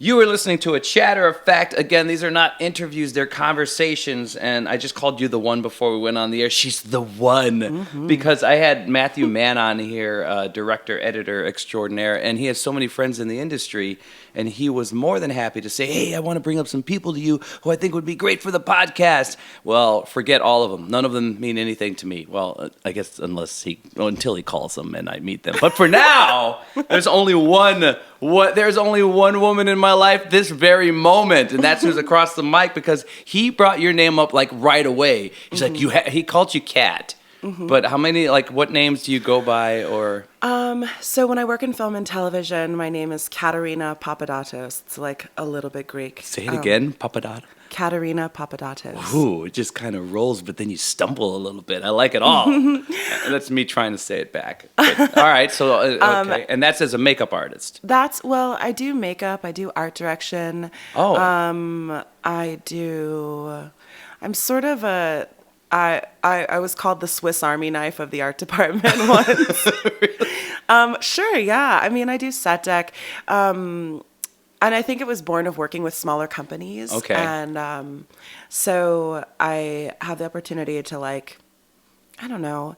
You were listening to A Chatter of Fact. Again, these are not interviews, they're conversations. And I just called you the one before we went on the air. She's the one. Because I had Matthew Mann on here, director, editor extraordinaire, and he has so many friends in the industry. And he was more than happy to say, hey, I want to bring up some people to you who I think would be great for the podcast. Well, forget all of them. None of them mean anything to me. Well, I guess until he calls them and I meet them. But for now, there's only one woman in my life this very moment, and that's who's across the mic, because he brought your name up like right away. He's like, he called you Kat. But how many, what names do you go by, or? So when I work in film and television, my name is Katerina Papadopoulos. It's like a little bit Greek. Say it again, Papadopoulos. Katerina Papadopoulos. Ooh, it just kind of rolls, but then you stumble a little bit. I like it all. That's me trying to say it back. But, all right, so, okay. And that's as a makeup artist. I do makeup. I do art direction. Oh. I'm sort of I was called the Swiss Army knife of the art department once. Really? Sure, yeah. I mean, I do set deck. And I think it was born of working with smaller companies. Okay. And so I have the opportunity to I don't know,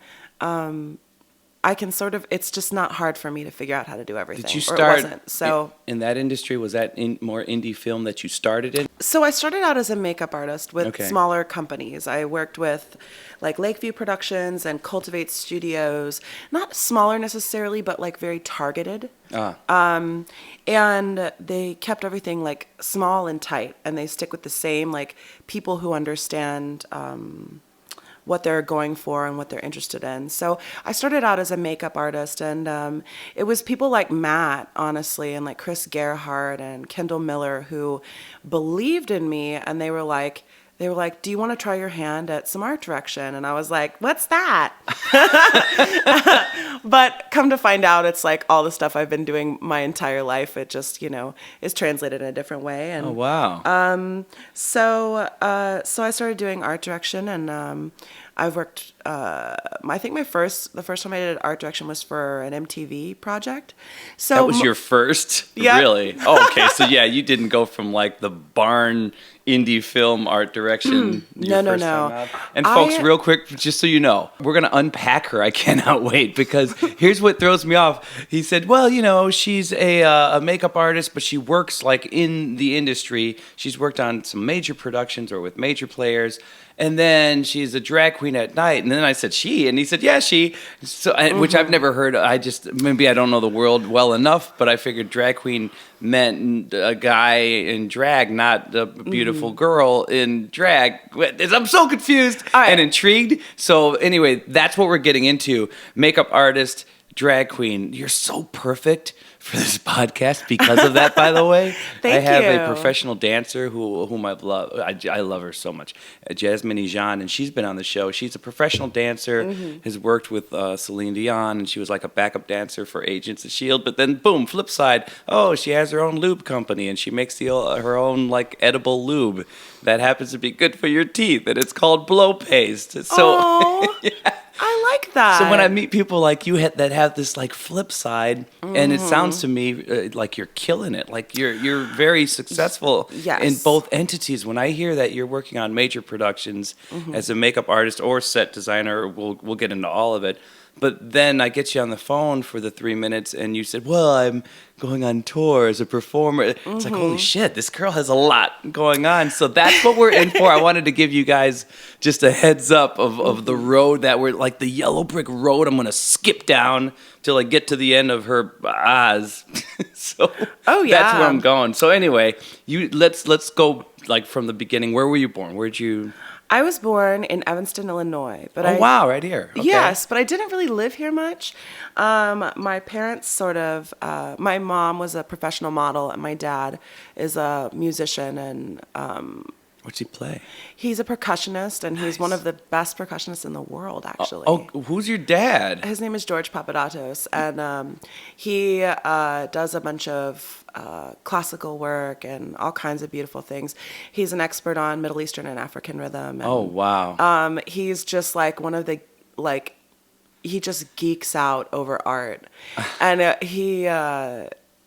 I can sort of, it's just not hard for me to figure out how to do everything. Did you or start it wasn't. So, in that industry? Was that more indie film that you started in? So I started out as a makeup artist with smaller companies. I worked with Lakeview Productions and Cultivate Studios, not smaller necessarily, but very targeted. And they kept everything small and tight, and they stick with the same people who understand what they're going for and what they're interested in. So I started out as a makeup artist, and it was people like Matt, honestly, and Chris Gerhardt and Kendall Miller who believed in me, and they were like, do you want to try your hand at some art direction? And I was like, what's that? But come to find out, it's all the stuff I've been doing my entire life. It just, is translated in a different way. And, oh, wow. So I started doing art direction, and I've worked, I think the first time I did art direction was for an MTV project. So that was your first? Yeah. Really? Oh, okay. So yeah, you didn't go from the barn indie film art direction. No. And folks, real quick, just so you know, we're going to unpack her. I cannot wait, because here's what throws me off. He said, well, she's a makeup artist, but she works in the industry. She's worked on some major productions or with major players. And then she's a drag queen at night. And then I said, she? And he said, yeah, she. So, which I've never heard. Maybe I don't know the world well enough, but I figured drag queen meant a guy in drag, not a beautiful girl in drag. I'm so confused and intrigued. So anyway, that's what we're getting into. Makeup artist, drag queen. You're so perfect for this podcast because of that, by the way. Thank you. I have a professional dancer whom I've loved. I love her so much, Jasmine Jean, and she's been on the show. She's a professional dancer, has worked with Celine Dion, and she was a backup dancer for Agents of S.H.I.E.L.D., but then, boom, flip side, she has her own lube company, and she makes her own, edible lube that happens to be good for your teeth, and it's called blow paste. So, yeah. I like that. So when I meet people like you that have this flip side, and it sounds to me like you're killing it, you're very successful in both entities. When I hear that you're working on major productions as a makeup artist or set designer, we'll get into all of it. But then I get you on the phone for the 3 minutes, and you said, well, I'm going on tour as a performer. It's holy shit, this girl has a lot going on. So that's what we're in for. I wanted to give you guys just a heads up of the road that we're, the yellow brick road I'm going to skip down till I get to the end of her Oz. So that's where I'm going. So anyway, let's go from the beginning. Where were you born? Where'd you... I was born in Evanston, Illinois. But wow, right here. Okay. Yes, but I didn't really live here much. My parents my mom was a professional model, and my dad is a musician. And what's he play? He's a percussionist, and he's one of the best percussionists in the world, actually. Who's your dad? His name is George Papadopoulos, and he does a bunch of classical work and all kinds of beautiful things. He's an expert on Middle Eastern and African rhythm. And, oh, wow. He's just one of the, he just geeks out over art. And he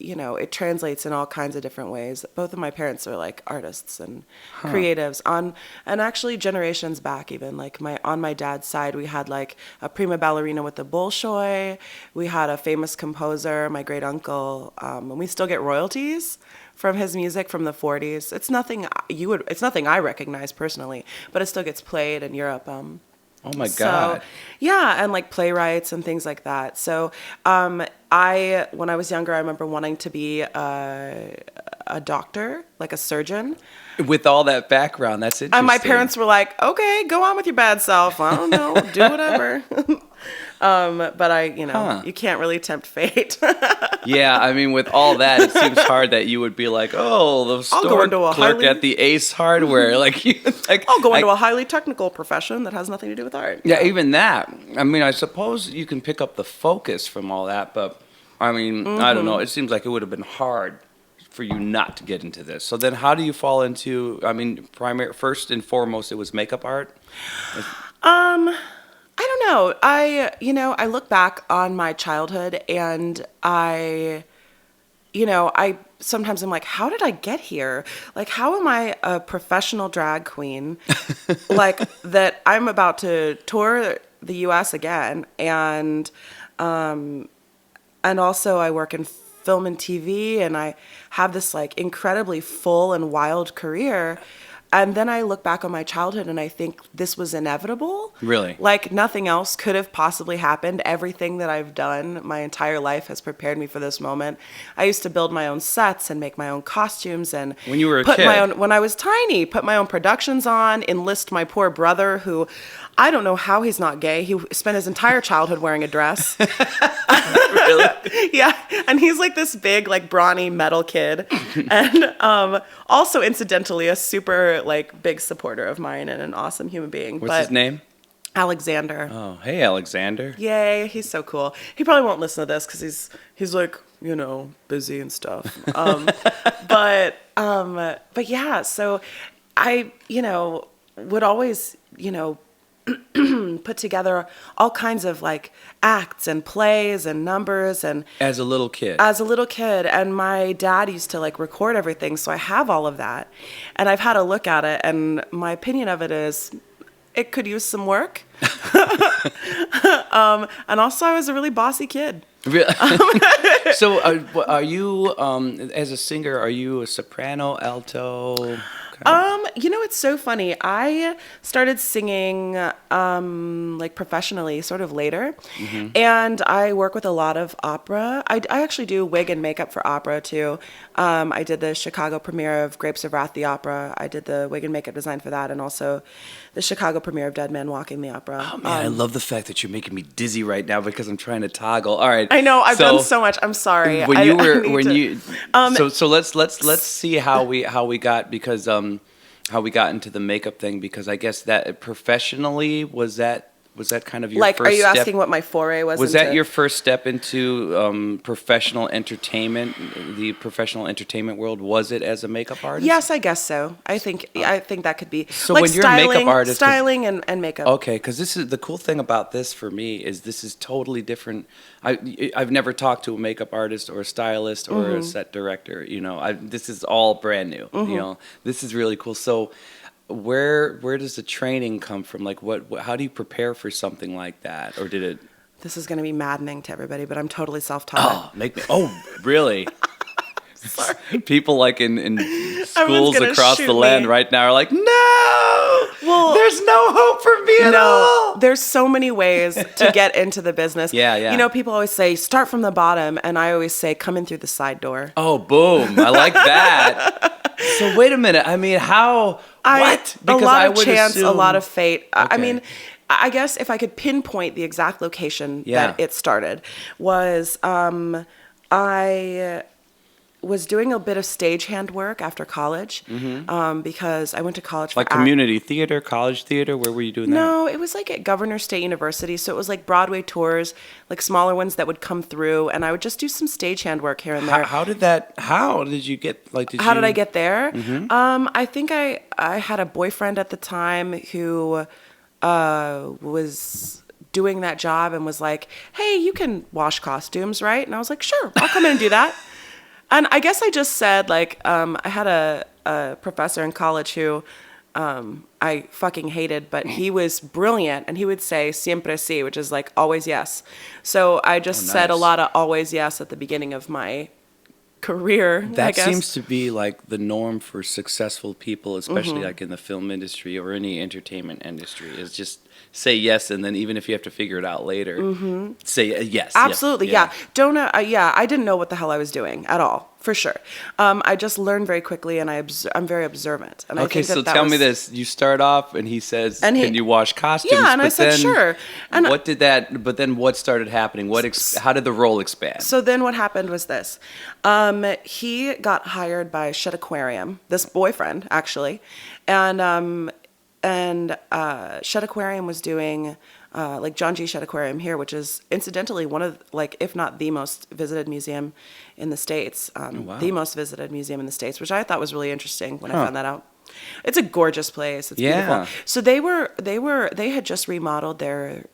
it translates in all kinds of different ways. Both of my parents are like artists and creatives and actually generations back even, like on my dad's side, we had like a prima ballerina with the Bolshoi. We had a famous composer, my great uncle, and we still get royalties from his music from the 40s. It's nothing I recognize personally, but it still gets played in Europe. Oh my God. So, yeah, and like playwrights and things like that. So, when I was younger, I remember wanting to be a doctor, like a surgeon. With all that background, that's interesting. And my parents were like, "Okay, go on with your bad self. I don't know, do whatever." But you can't really tempt fate. Yeah, I mean, with all that, it seems hard that you would be like, "Oh, the store clerk at the Ace Hardware." I'll go into a highly technical profession that has nothing to do with art. Yeah, even that. I mean, I suppose you can pick up the focus from all that, but I mean, I don't know. It seems like it would have been hard for you not to get into this. So then how do you fall into, I mean, first and foremost, it was makeup art? I don't know. I look back on my childhood and I sometimes I'm like, how did I get here? Like, how am I a professional drag queen? Like that I'm about to tour the US again. And also I work in film and TV and I have this like incredibly full and wild career. And then I look back on my childhood and I think this was inevitable. Really? Like nothing else could have possibly happened. Everything that I've done my entire life has prepared me for this moment. I used to build my own sets and make my own costumes and when you were a kid. When I was tiny, put my own productions on, enlist my poor brother who I don't know how he's not gay. He spent his entire childhood wearing a dress. Really? Yeah. And he's like this big, like brawny metal kid. And also incidentally a super like big supporter of mine and an awesome human being. What's his name? Alexander. Oh, hey, Alexander. Yay, he's so cool. He probably won't listen to this because he's like, busy and stuff. But yeah, so I, would always, put together all kinds of like acts and plays and numbers and as a little kid, and my dad used to like record everything, so I have all of that and I've had a look at it and my opinion of it is it could use some work. And also I was a really bossy kid. Really? So are you as a singer, are you a soprano, alto? It's so funny. I started singing like professionally sort of later. Mm-hmm. And I work with a lot of opera. I actually do wig and makeup for opera too. I did the Chicago premiere of Grapes of Wrath, the opera. I did the wig and makeup design for that and also the Chicago premiere of Dead Man Walking, the opera. Oh man, I love the fact that you're making me dizzy right now because I'm trying to toggle. All right. I know, I've done so much. I'm sorry. So let's see how we got because how we got into the makeup thing because I guess that professionally was that kind of your like, first are you step? asking what my foray was? Was that your first step into professional entertainment, the professional entertainment world? Was it as a makeup artist? Yes, I guess so. I think that could be. So like when you're a makeup artist, styling and makeup. Okay, because this is the cool thing about this for me is this is totally different. I've never talked to a makeup artist or a stylist or a set director. This is all brand new. This is really cool. So. Where does the training come from? Like, how do you prepare for something like that? Or did it? This is going to be maddening to everybody, but I'm totally self-taught. Really? Sorry. People like in schools across the land right now are like, no, there's no hope for me at all. There's so many ways to get into the business. Yeah. People always say, start from the bottom. And I always say, come in through the side door. Oh, boom. I like that. So wait a minute. I mean, how? What? Because a lot of chance, a lot of fate. Okay. I mean, I guess if I could pinpoint the exact location that it started was I was doing a bit of stagehand work after college because I went to college for community theater, college theater. Where were you doing that? No, it was like at Governor State University. So it was like Broadway tours, like smaller ones that would come through, and I would just do some stagehand work here and there. How did you get? How did I get there? I think I had a boyfriend at the time who was doing that job and was like, "Hey, you can wash costumes, right?" And I was like, "Sure, I'll come in and do that." And I guess I just said, like, I had a professor in college who I fucking hated, but he was brilliant, and he would say siempre sí, which is like always yes. So I just said a lot of always yes at the beginning of my career. That seems to be like the norm for successful people, especially like in the film industry or any entertainment industry, is just say yes, and then even if you have to figure it out later, say yes. Absolutely, yeah. Don't I didn't know what the hell I was doing at all, for sure. I just learned very quickly, and I'm very observant. And okay, so tell me this: you start off, and he says, "Can you wash costumes?" Yeah, and I said, "Sure." And what did that? But then what started happening? How did the role expand? So then what happened was this: he got hired by Shed Aquarium, this boyfriend actually, and Shed Aquarium was doing like John G. Shed Aquarium here, which is incidentally one of, like, if not the most visited museum in the States, the most visited museum in the States, which I thought was really interesting when I found that out. It's a gorgeous place. It's beautiful. So they had just remodeled their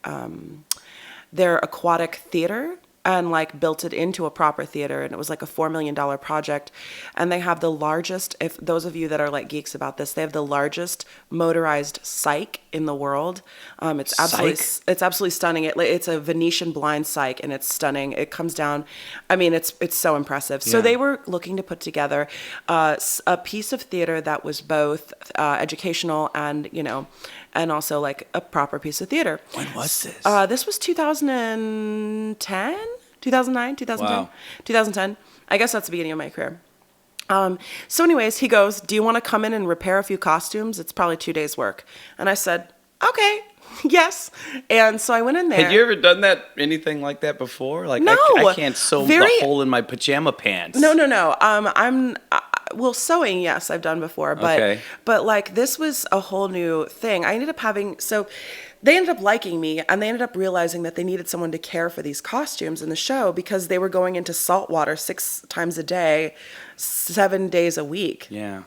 aquatic theater and like built it into a proper theater, and it was like a $4 million project. And they have the largest, if those of you that are like geeks about this, they have the largest motorized cyc in the world. It's absolutely stunning. It's a Venetian blind cyc, and it's stunning. It comes down, I mean, it's so impressive. So they were looking to put together a piece of theater that was both educational and, and also like a proper piece of theater. When was this? This was 2010, 2009, 2010, wow. 2010. I guess that's the beginning of my career. So anyways, he goes, "Do you want to come in and repair a few costumes? It's probably 2 days work." And I said, "Okay, yes." And so I went in there. Had you ever done anything like that before? Like, no. I can't sew the hole in my pajama pants. No. Well, sewing, yes, I've done before, but like this was a whole new thing. I ended up they ended up liking me, and they ended up realizing that they needed someone to care for these costumes in the show because they were going into salt water 6 times a day, 7 days a week. Yeah.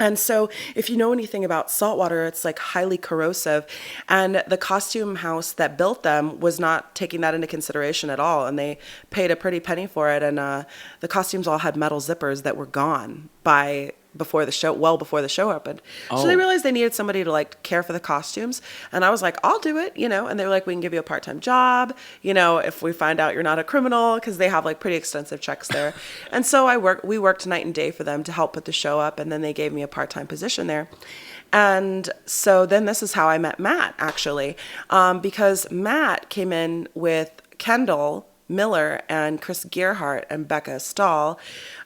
And so if you know anything about saltwater, it's like highly corrosive. And the costume house that built them was not taking that into consideration at all. And they paid a pretty penny for it. And the costumes all had metal zippers that were gone before the show opened. Oh. So they realized they needed somebody to like care for the costumes. And I was like, "I'll do it," and they were like, "We can give you a part-time job, if we find out you're not a criminal," because they have like pretty extensive checks there. And so we worked night and day for them to help put the show up. And then they gave me a part-time position there. And so then this is how I met Matt, actually, because Matt came in with Kendall Miller and Chris Gearhart and Becca Stahl,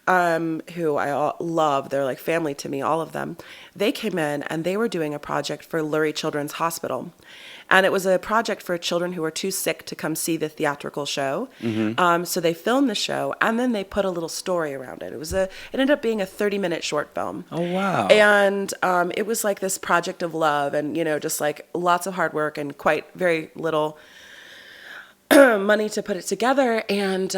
who I love. They're like family to me, all of them. They came in and they were doing a project for Lurie Children's Hospital. And it was a project for children who were too sick to come see the theatrical show. Mm-hmm. So they filmed the show, and then they put a little story around it. It ended up being a 30-minute short film. Oh, wow. And it was like this project of love and, just like lots of hard work and quite very little money to put it together. And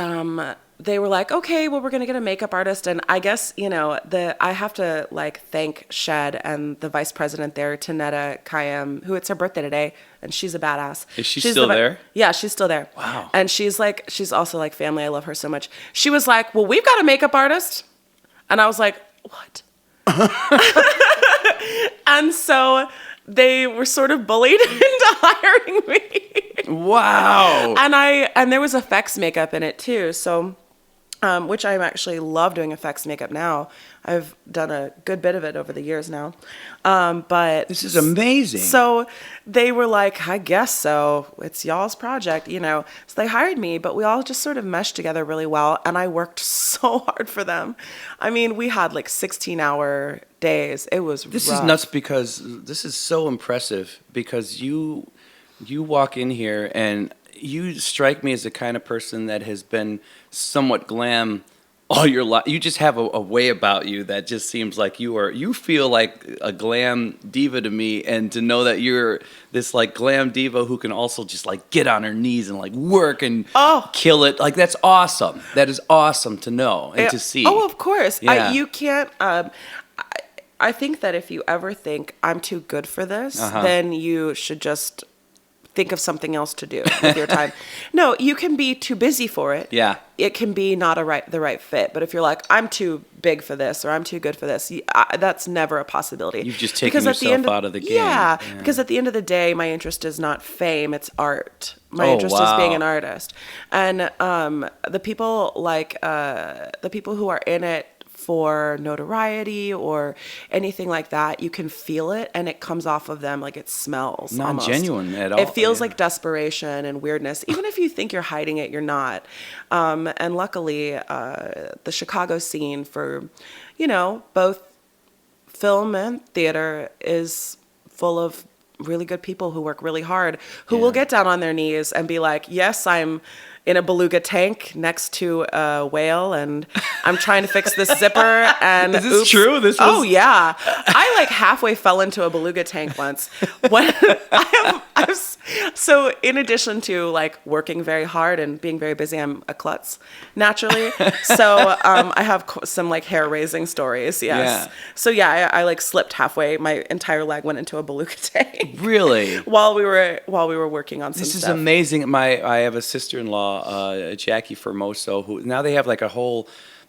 they were like, "Okay, well, we're going to get a makeup artist." And I guess, I have to like thank Shed and the vice president there, Tanetta Kayam, who it's her birthday today, and she's a badass. Is she's still there? Yeah, she's still there. Wow. And she's also like family. I love her so much. She was like, "Well, we've got a makeup artist." And I was like, "What?" And so they were sort of bullied into hiring me. Wow. And there was effects makeup in it too. So, which I actually love doing effects makeup now. I've done a good bit of it over the years now. But this is amazing. So they were like, "I guess so. It's y'all's project, So they hired me, but we all just sort of meshed together really well. And I worked so hard for them. I mean, we had like 16-hour days. It was rough. This is nuts because this is so impressive because you walk in here and you strike me as the kind of person that has been somewhat glam all your life. You just have a way about you that just seems like you feel like a glam diva to me, and to know that you're this like glam diva who can also just like get on her knees and like work and kill it. Like that's awesome. That is awesome to know and to see. Oh, of course. Yeah. You can't I think that if you ever think I'm too good for this, then you should just think of something else to do with your time. No, you can be too busy for it. Yeah. It can be not the right fit. But if you're like, I'm too big for this or I'm too good for this, that's never a possibility. You've just taken yourself out of the game. Yeah, because at the end of the day, my interest is not fame, it's art. My interest is being an artist. And the people who are in it for notoriety or anything like that, you can feel it and it comes off of them like it smells. Not almost. Genuine at all. It feels like desperation and weirdness. Even if you think you're hiding it, you're not. And luckily, the Chicago scene for, both film and theater is full of really good people who work really hard, who will get down on their knees and be like, yes, I'm in a beluga tank next to a whale and I'm trying to fix this zipper and Is this true? Oh yeah. I like halfway fell into a beluga tank once. When so in addition to like working very hard and being very busy, I'm a klutz naturally. So I have some like hair raising stories. Yes. Yeah. So yeah, I like slipped halfway. My entire leg went into a beluga tank. Really? while we were working on some This is stuff. amazing. I have a sister-in-law, Jackie Formoso, who now they have like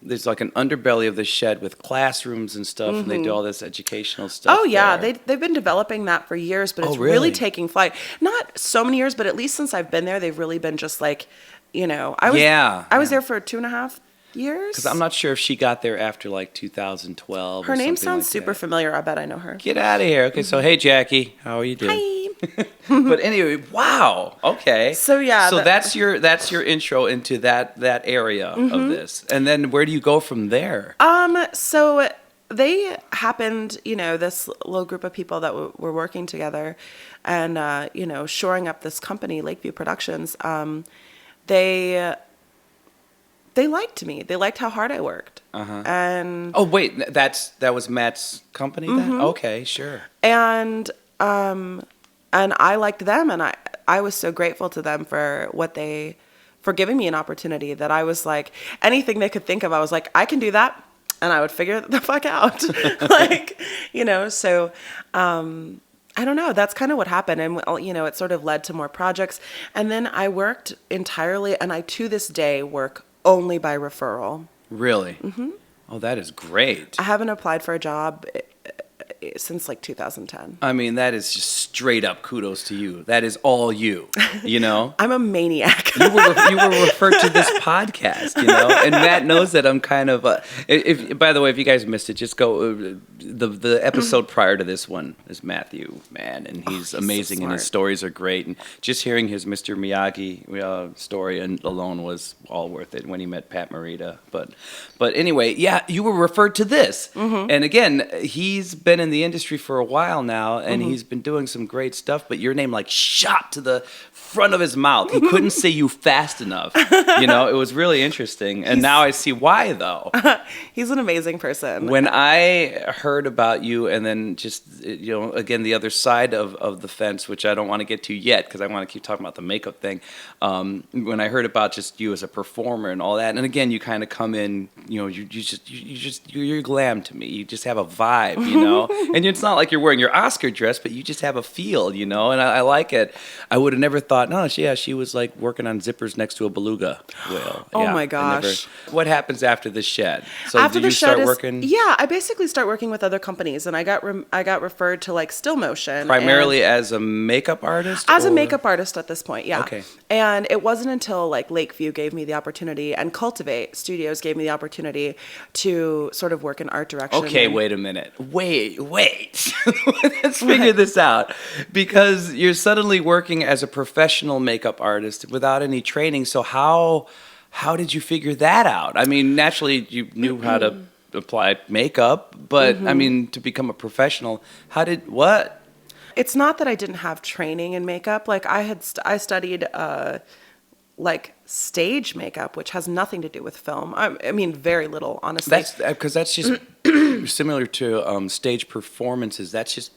there's like an underbelly of the shed with classrooms and stuff, and they do all this educational stuff. Oh yeah, there. they've been developing that for years, but it's really taking flight. Not so many years, but at least since I've been there, they've really been just like, I was there for 2.5 years. Because I'm not sure if she got there after like 2012. Her name sounds like super familiar. I bet I know her. Get out of here. Okay, so hey Jackie, how are you doing? Hi. But anyway, wow. Okay. So yeah. So that's your intro into that area of this, and then where do you go from there? So they happened, this little group of people that were working together, and shoring up this company, Lakeview Productions. They liked me. They liked how hard I worked. And oh wait, that was Matt's company then? Okay, sure. And I liked them, and I was so grateful to them for giving me an opportunity that I was like, anything they could think of, I was like, I can do that, and I would figure it the fuck out. So I don't know. That's kind of what happened. And, it sort of led to more projects. And then I worked entirely, and I to this day work only by referral. Really? Mm-hmm. Oh, that is great. I haven't applied for a job since like 2010. I mean, that is just straight up kudos to you. That is all you, I'm a maniac. You were referred to this podcast, and Matt knows that I'm kind of, by the way, if you guys missed it, just go, the episode prior to this one is Matthew, man, and he's amazing so and his stories are great. And just hearing his Mr. Miyagi story alone was all worth it when he met Pat Morita. But anyway, yeah, you were referred to this. Mm-hmm. And again, he's been in the industry for a while now, and he's been doing some great stuff, but your name like shot to the front of his mouth. He couldn't say you fast enough. It was really interesting. And now I see why, though. He's an amazing person. When I heard about you, and then just, again, the other side of the fence, which I don't want to get to yet because I want to keep talking about the makeup thing. When I heard about just you as a performer and all that, and again, you kind of come in, you're glam to me. You just have a vibe, and it's not like you're wearing your Oscar dress, but you just have a feel, and I like it. I would have never thought, no, she was like working on zippers next to a beluga whale. Oh my gosh. What happens after the shed? So after did the you shed start working? Yeah, I basically start working with other companies, and I got referred to like still motion. Primarily as a makeup artist? As a makeup artist at this point, yeah. Okay. And it wasn't until like Lakeview gave me the opportunity, and Cultivate Studios gave me the opportunity to sort of work in art direction. Okay, wait a minute. Wait. Let's figure this out. Because you're suddenly working as a professional makeup artist without any training. So how did you figure that out? I mean, naturally you knew how to apply makeup, but I mean, to become a professional, what? It's not that I didn't have training in makeup. Like I studied like stage makeup, which has nothing to do with film. I mean, very little, honestly. That's because that's just similar to stage performances. That's just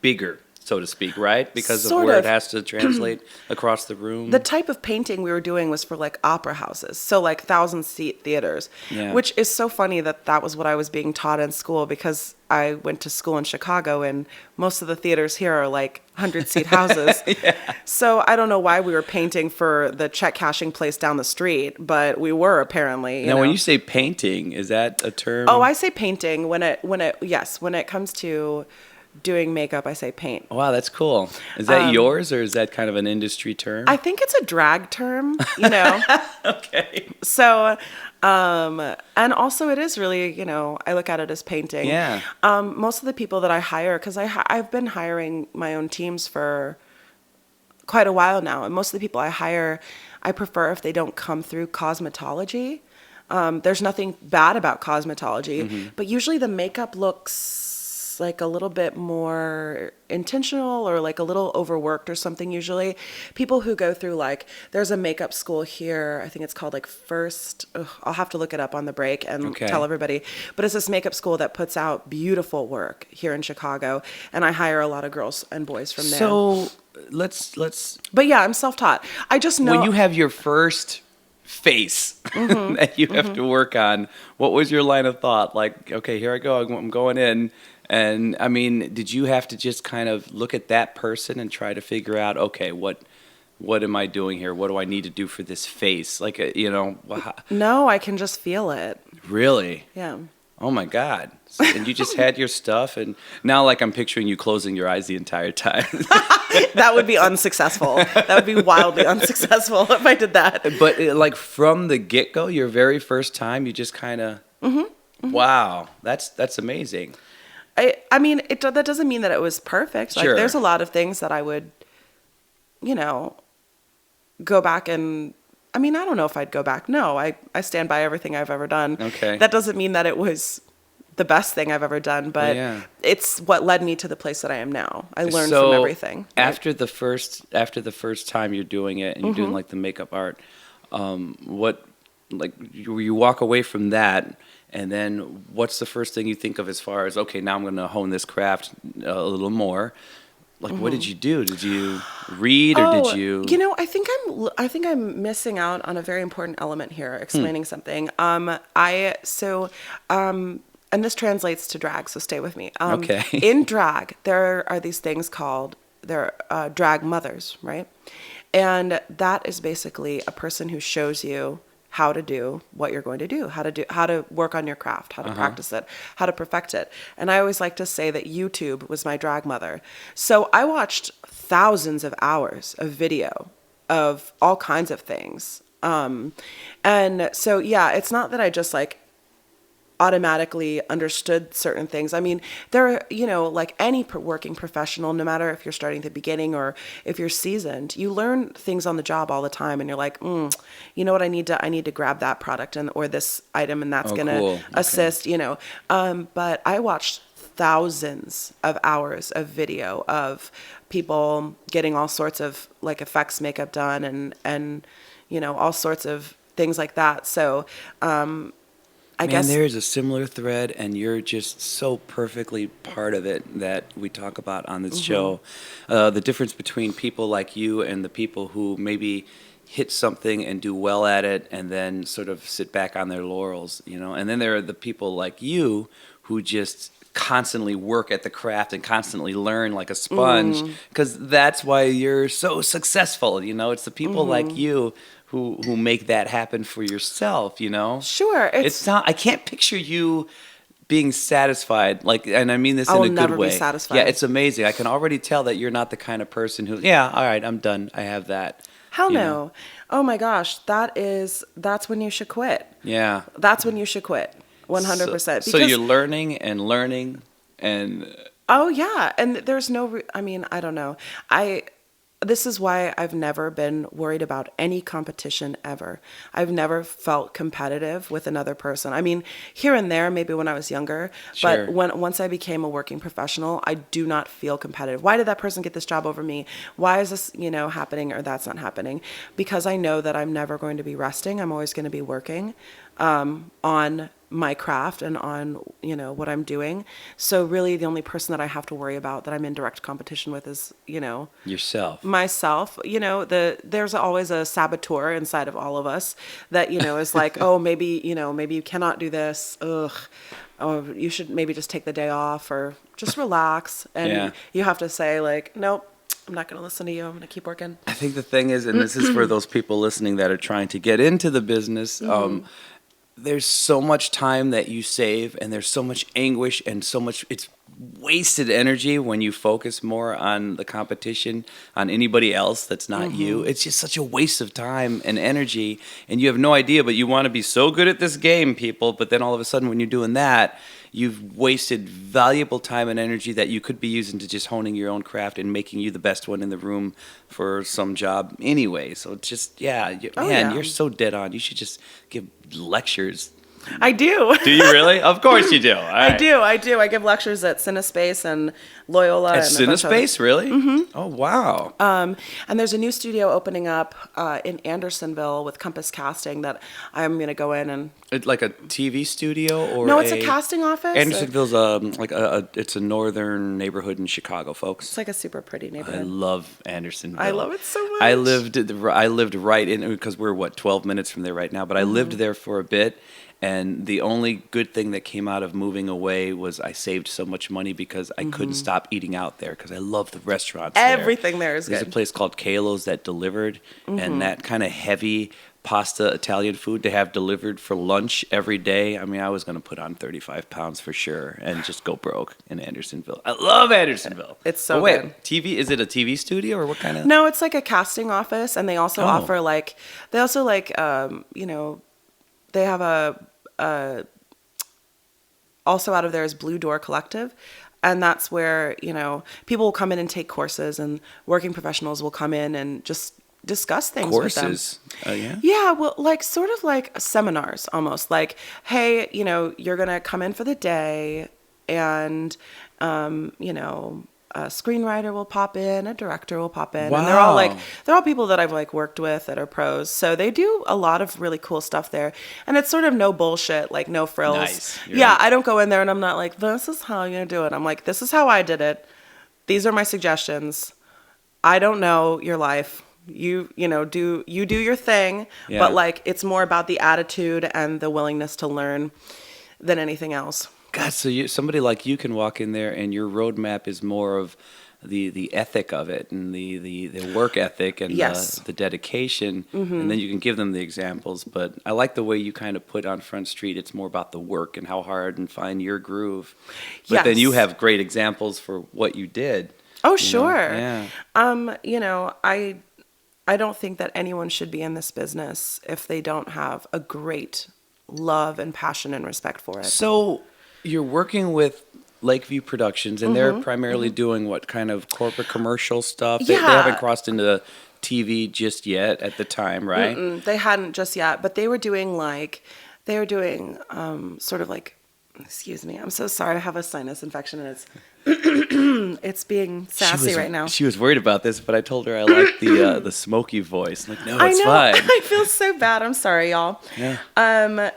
bigger. so to speak, right? Because Sort of where of. it has to translate across the room. The type of painting we were doing was for like opera houses, so like 1,000-seat theaters, which is so funny that that was what I was being taught in school, because I went to school in Chicago and most of the theaters here are like 100-seat houses. So I don't know why we were painting for the check cashing place down the street, but we were apparently. Now, when you say painting, is that a term? Oh, I say painting when it comes to doing makeup, I say paint. Wow, that's cool. Is that yours, or is that kind of an industry term? I think it's a drag term, you know. Okay. So, and also it is really, you know, I look at it as painting. Yeah. Most of the people that I hire, because I've been hiring my own teams for quite a while now, and most of the people I hire, I prefer if they don't come through cosmetology. There's nothing bad about cosmetology, but usually the makeup looks like a little bit more intentional or like a little overworked or something. Usually people who go through, like, there's a makeup school here, I think it's called like First, I'll have to look it up on the break and tell everybody, but it's this makeup school that puts out beautiful work here in Chicago, and I hire a lot of girls and boys from there. So let's But yeah, I'm self-taught. I just know when you have your first face that you have to work on, what was your line of thought? Like, okay, here I go, I'm going in. And I mean, did you have to just kind of look at that person and try to figure out, okay, what am I doing here? What do I need to do for this face? Like, you know. No, I can just feel it. Really? Yeah. Oh my God. And you just had your stuff, and now, like, I'm picturing you closing your eyes the entire time. That would be unsuccessful. That would be wildly unsuccessful if I did that. But like from the get-go, your very first time, you just kind of, wow, that's amazing. I mean, that doesn't mean that it was perfect. Like, Sure. there's a lot of things that I would, you know, go back and, I mean, I don't know if I'd go back. No, I stand by everything I've ever done. Okay. That doesn't mean that it was the best thing I've ever done, but it's what led me to the place that I am now. I learned from everything. Right? After the first time you're doing it and you're doing like the makeup art, what, like, you walk away from that, and then what's the first thing you think of as far as, okay, now I'm going to hone this craft a little more? Like, what did you do? Did you read, or did you? You know, I think I'm missing out on a very important element here, explaining something. And this translates to drag, so stay with me. Okay. In drag, there are these things called drag mothers, right? And that is basically a person who shows you how to do what you're going to do, how to work on your craft, how to practice it, how to perfect it. And I always like to say that YouTube was my drag mother. So I watched thousands of hours of video of all kinds of things. And so, yeah, it's not that I just like automatically understood certain things. I mean, there are, you know, like any working professional, no matter if you're starting at the beginning or if you're seasoned, you learn things on the job all the time, and you're like, you know what, I need to grab that product or this item, and that's gonna assist, you know. But I watched thousands of hours of video of people getting all sorts of like effects makeup done and you know, all sorts of things like that. So I guess there is a similar thread, and you're just so perfectly part of it that we talk about on this show. The difference between people like you and the people who maybe hit something and do well at it and then sort of sit back on their laurels, you know. And then there are the people like you who just constantly work at the craft and constantly learn like a sponge, because that's why you're so successful, you know. It's the people like you who make that happen for yourself, you know? Sure. It's not, I can't picture you being satisfied, like, and I mean this in a good way. I will never be satisfied. Yeah, it's amazing. I can already tell that you're not the kind of person who, yeah, all right, I'm done. I have that. Hell no. Know? Oh my gosh, that's when you should quit. Yeah. That's when you should quit. 100%. So you're learning and oh yeah, and there's no I mean, I don't know. This is why I've never been worried about any competition ever. I've never felt competitive with another person. I mean, here and there, maybe when I was younger, Sure. but once I became a working professional, I do not feel competitive. Why did that person get this job over me? Why is this, you know, happening or that's not happening? Because I know that I'm never going to be resting. I'm always going to be working on my craft and on, what I'm doing. So really the only person that I have to worry about that I'm in direct competition with is, yourself. Myself. There's always a saboteur inside of all of us that, is like, oh, maybe you cannot do this. Ugh. Oh, you should maybe just take the day off or just relax. And you have to say like, nope, I'm not going to listen to you. I'm going to keep working. I think the thing is, and this is for those people listening that are trying to get into the business, there's so much time that you save, and there's so much anguish and so much, it's wasted energy when you focus more on the competition, on anybody else that's not you. It's just such a waste of time and energy, and you have no idea, but you want to be so good at this game, people, but then all of a sudden when you're doing that, you've wasted valuable time and energy that you could be using to just honing your own craft and making you the best one in the room for some job anyway. So it's just, you're so dead on. You should just give lectures. I do. Do you really? Of course you do. All right. I do. I give lectures at CineSpace and Loyola. At CineSpace, really? Mm-hmm. Oh, wow. And there's a new studio opening up in Andersonville with Compass Casting that I'm going to go in and... It's like a TV studio or No, it's a casting office. Andersonville's it's a northern neighborhood in Chicago, folks. It's like a super pretty neighborhood. I love Andersonville. I love it so much. I lived right in, because we're 12 minutes from there right now, but I lived there for a bit. And the only good thing that came out of moving away was I saved so much money because I couldn't stop eating out there because I love the restaurants there. Everything there is good. There's a place called Kalo's that delivered, and that kind of heavy pasta Italian food to have delivered for lunch every day. I mean, I was going to put on 35 pounds for sure and just go broke in Andersonville. I love Andersonville. It's so good. TV, is it a TV studio or what kind of? No, it's like a casting office, and they also offer they have also out of there is Blue Door Collective. And that's where, people will come in and take courses, and working professionals will come in and just discuss things with them. Courses? Yeah? Yeah, well, sort of like seminars almost. Like, hey, you're going to come in for the day and, a screenwriter will pop in, a director will pop in. Wow. And they're all people that I've worked with that are pros. So they do a lot of really cool stuff there. And it's sort of no bullshit, no frills. Nice. Yeah, I don't go in there and I'm not like, this is how you're going to do it. I'm like, this is how I did it. These are my suggestions. I don't know your life. You do your thing, but it's more about the attitude and the willingness to learn than anything else. God, so somebody like you can walk in there and your roadmap is more of the ethic of it and the work ethic and the dedication, and then you can give them the examples. But I like the way you kind of put on Front Street, it's more about the work and how hard and find your groove. But then you have great examples for what you did. Oh, sure. Yeah. I don't think that anyone should be in this business if they don't have a great love and passion and respect for it. So you're working with Lakeview Productions, and they're primarily doing what kind of corporate commercial stuff? They haven't crossed into TV just yet at the time, right? They hadn't just yet, but they were doing sort of excuse me, I'm so sorry, I have a sinus infection and it's being sassy right now. She was worried about this, but I told her I like the smoky voice. I'm like, no, it's fine. I feel so bad. I'm sorry, y'all. Yeah.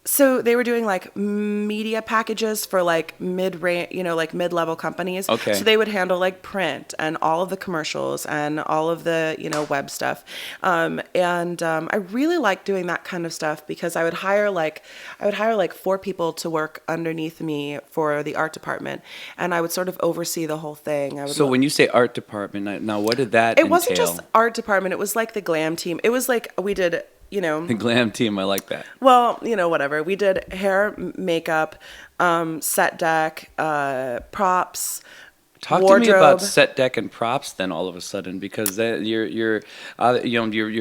So they were doing media packages for mid-range, mid-level companies. Okay. So they would handle print and all of the commercials and all of the web stuff. I really like doing that kind of stuff because I would hire 4 people to work underneath me for the art department, and I would sort of oversee the whole thing. So when you say art department, now what did that entail? It wasn't just art department. It was the glam team. It was we did. The glam team, I like that. Well, whatever. We did hair, makeup, set deck, props, Talk wardrobe. to me about set deck and props then all of a sudden, because then you're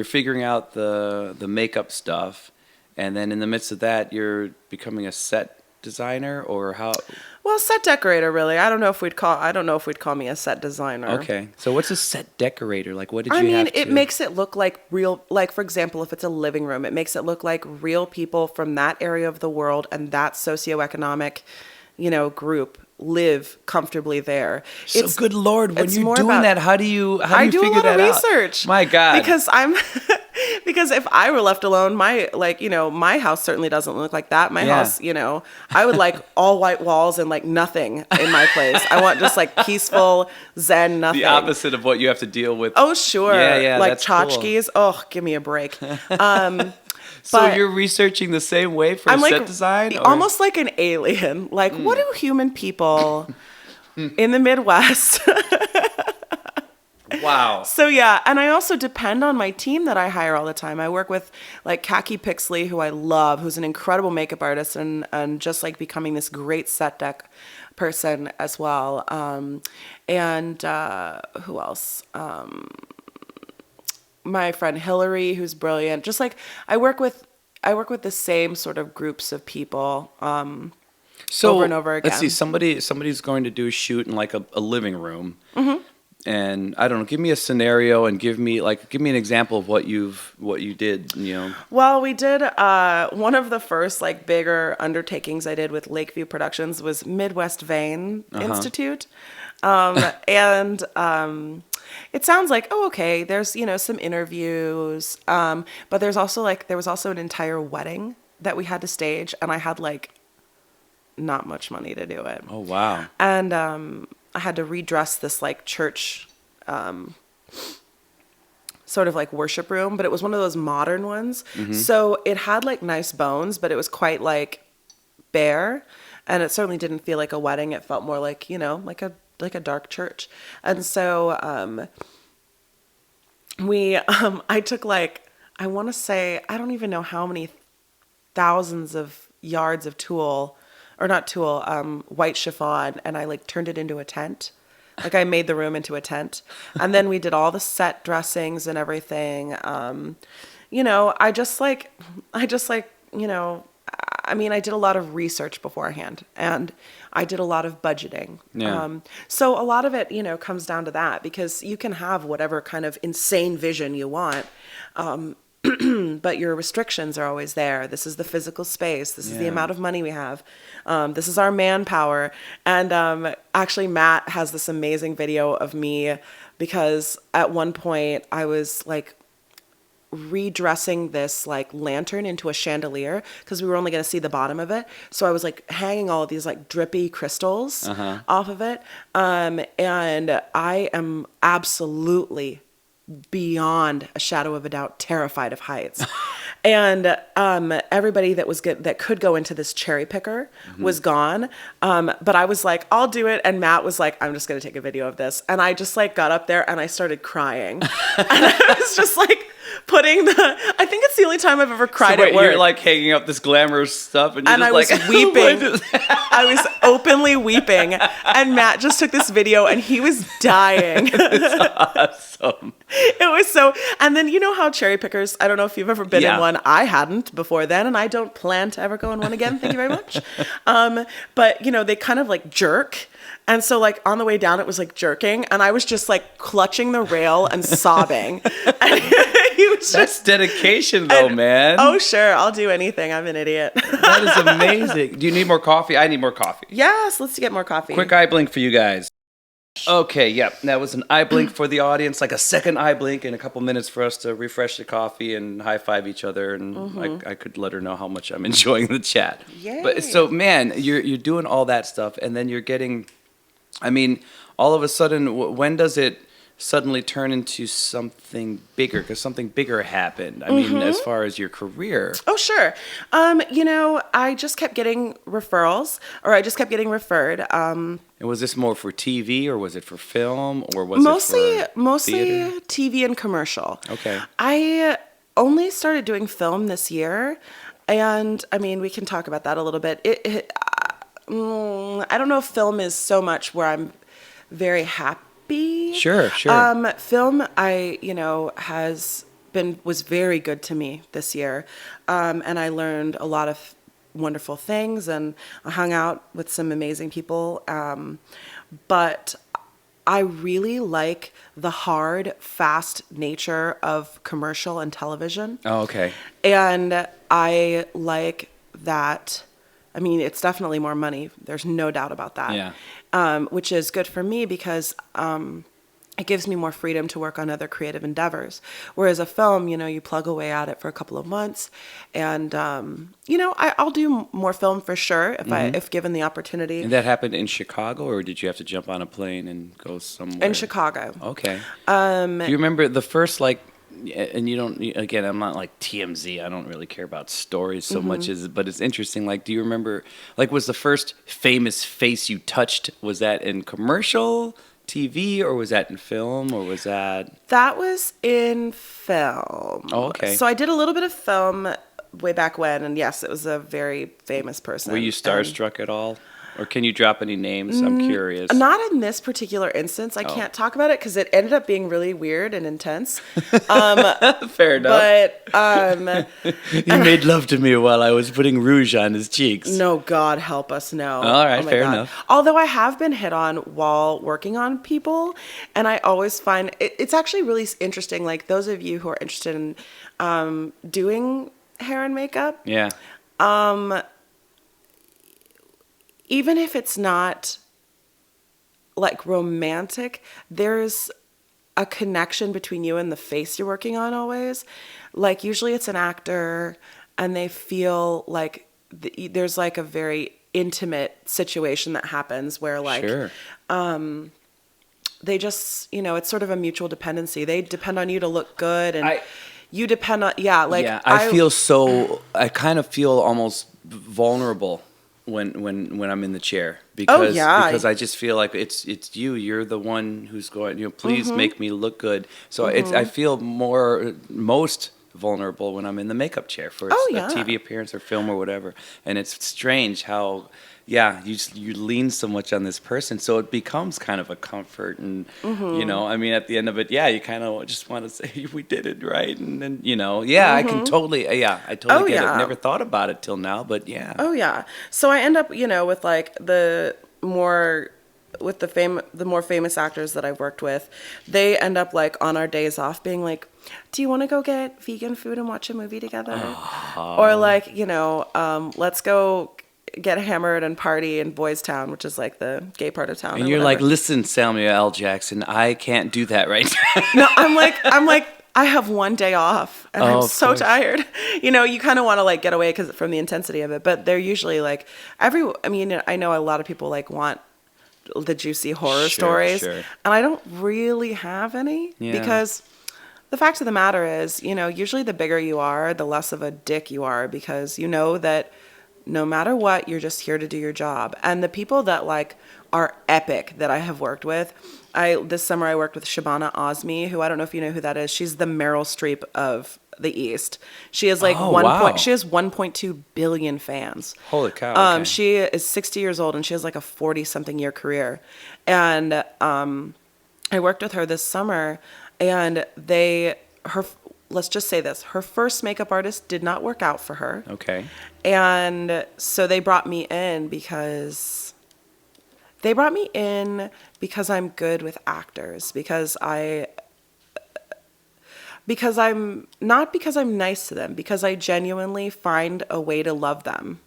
figuring out the makeup stuff, and then in the midst of that you're becoming a set designer, or how? Well, set decorator, really. I don't know if we'd call me a set designer. Okay. So what's a set decorator? What did you have to... it makes it look like real, for example, if it's a living room, it makes it look like real people from that area of the world and that socioeconomic, group live comfortably there. So good Lord, when you're doing that, how do you figure that out? I do a lot of research. My God. Because Because if I were left alone, my house certainly doesn't look like that. My house, I would like all white walls and like nothing in my place. I want just like peaceful Zen nothing. The opposite of what you have to deal with. Oh, sure. Yeah, like that's tchotchkes. Cool. Oh, give me a break. So you're researching the same way for set design? Or? Almost like an alien. Like, what do human people in the Midwest... Wow. So yeah, and I also depend on my team that I hire all the time. I work with like Kaki Pixley, who I love, who's an incredible makeup artist and just like becoming this great set deck person as well. And who else? My friend Hillary, who's brilliant. Just like I work with the same sort of groups of people over and over again. Let's see, somebody's going to do a shoot in like a living room. Mm-hmm. And I don't know, give me a scenario and give me an example of what you did, Well, we did one of the first like bigger undertakings I did with Lakeview Productions was Midwest Vein Institute. And it sounds like, oh, okay, there's, some interviews. But there was also an entire wedding that we had to stage, and I had like not much money to do it. Oh, wow. And I had to redress this like church sort of like worship room, but it was one of those modern ones. Mm-hmm. So it had like nice bones, but it was quite like bare, and it certainly didn't feel like a wedding. It felt more like, like a dark church. And so I took like, I want to say, I don't even know how many thousands of yards of white chiffon, and I like turned it into a tent. Like I made the room into a tent, and then we did all the set dressings and everything. I did a lot of research beforehand, and I did a lot of budgeting. Yeah. So a lot of it, comes down to that, because you can have whatever kind of insane vision you want. But your restrictions are always there. This is the physical space. This is the amount of money we have. This is our manpower. And actually, Matt has this amazing video of me, because at one point I was like redressing this like lantern into a chandelier, because we were only going to see the bottom of it. So I was like hanging all of these like drippy crystals off of it. And I am absolutely, beyond a shadow of a doubt, terrified of heights. And everybody that could go into this cherry picker was gone. But I was like, I'll do it. And Matt was like, I'm just going to take a video of this. And I just like got up there and I started crying. And I was just like I think it's the only time I've ever cried at work. You're like hanging up this glamorous stuff and I was weeping. I was openly weeping. And Matt just took this video and he was dying. It's awesome. It was so, and then you know how cherry pickers, I don't know if you've ever been in one. I hadn't before then, and I don't plan to ever go in one again. Thank you very much. But they kind of like jerk. And so like on the way down, it was like jerking, and I was just like clutching the rail and sobbing. And that's dedication though, man. Oh, sure. I'll do anything. I'm an idiot. That is amazing. Do you need more coffee? I need more coffee. Yes, let's get more coffee. Quick eye blink for you guys. Okay, yep. That was an eye blink for the audience, like a second eye blink in a couple minutes for us to refresh the coffee and high five each other, and I could let her know how much I'm enjoying the chat. Yay. But so, man, you're doing all that stuff, and then you're getting, all of a sudden, when does it suddenly turn into something bigger? Because something bigger happened. As far as your career. Oh, sure. I just kept getting referrals, or I just kept getting referred. And was this more for TV, or was it for film, or was it for mostly theater? TV and commercial? Okay. I only started doing film this year, and we can talk about that a little bit. I don't know if film is so much where I'm very happy. Sure. Film, was very good to me this year, and I learned a lot of wonderful things, and I hung out with some amazing people. But I really like the hard, fast nature of commercial and television. Oh, okay. And I like that. It's definitely more money. There's no doubt about that. Yeah. Which is good for me because it gives me more freedom to work on other creative endeavors. Whereas a film, you plug away at it for a couple of months, and I'll do more film for sure if given the opportunity. And that happened in Chicago, or did you have to jump on a plane and go somewhere? In Chicago. Okay. Do you remember the first and you don't, again, I'm not like TMZ. I don't really care about stories so much but it's interesting. Like, do you remember, was the first famous face you touched, was that in commercial TV, or was that in film, or was that? That was in film. Oh, okay. So I did a little bit of film way back when, and yes, it was a very famous person. Were you starstruck at all? Or can you drop any names? I'm curious. Not in this particular instance. I can't talk about it because it ended up being really weird and intense. Fair enough. But he made love to me while I was putting rouge on his cheeks. No, God help us, no. All right, fair enough. Although I have been hit on while working on people, and I always find it's actually really interesting. Like those of you who are interested in doing hair and makeup. Yeah. Even if it's not like romantic, there's a connection between you and the face you're working on always. Like usually it's an actor and they feel like there's like a very intimate situation that happens where sure. They just, it's sort of a mutual dependency. They depend on you to look good and you depend on, I kind of feel almost vulnerable when I'm in the chair because I just feel like it's you're the one who's going, please make me look good. So I feel most vulnerable when I'm in the makeup chair for a TV appearance or film or whatever. And it's strange how you lean so much on this person, so it becomes kind of a comfort, and at the end of it, you kind of just want to say we did it right, and then I can totally, I totally get it. Never thought about it till now, but yeah. Oh yeah. So I end up, with like the more famous actors that I've worked with, they end up like on our days off being like, do you want to go get vegan food and watch a movie together? Or like, let's go get hammered and party in Boys Town, which is like the gay part of town. And you're like, listen, Samuel L. Jackson, I can't do that right now. No, I'm like, I have one day off and I'm so tired. You kind of want to like get away from the intensity of it, but they're usually like I know a lot of people like want the juicy horror stories, and I don't really have any because the fact of the matter is, usually the bigger you are, the less of a dick you are, because that no matter what, you're just here to do your job. And the people that like are epic that I have worked with, this summer I worked with Shabana Azmi, who I don't know if you know who that is. She's the Meryl Streep of the East. She has like she has 1.2 billion fans. Holy cow. Okay. She is 60 years old and she has like a 40-something year career. And I worked with her this summer, and let's just say this, her first makeup artist did not work out for her. Okay. And so they brought me in because I'm good with actors, because I'm nice to them, because I genuinely find a way to love them.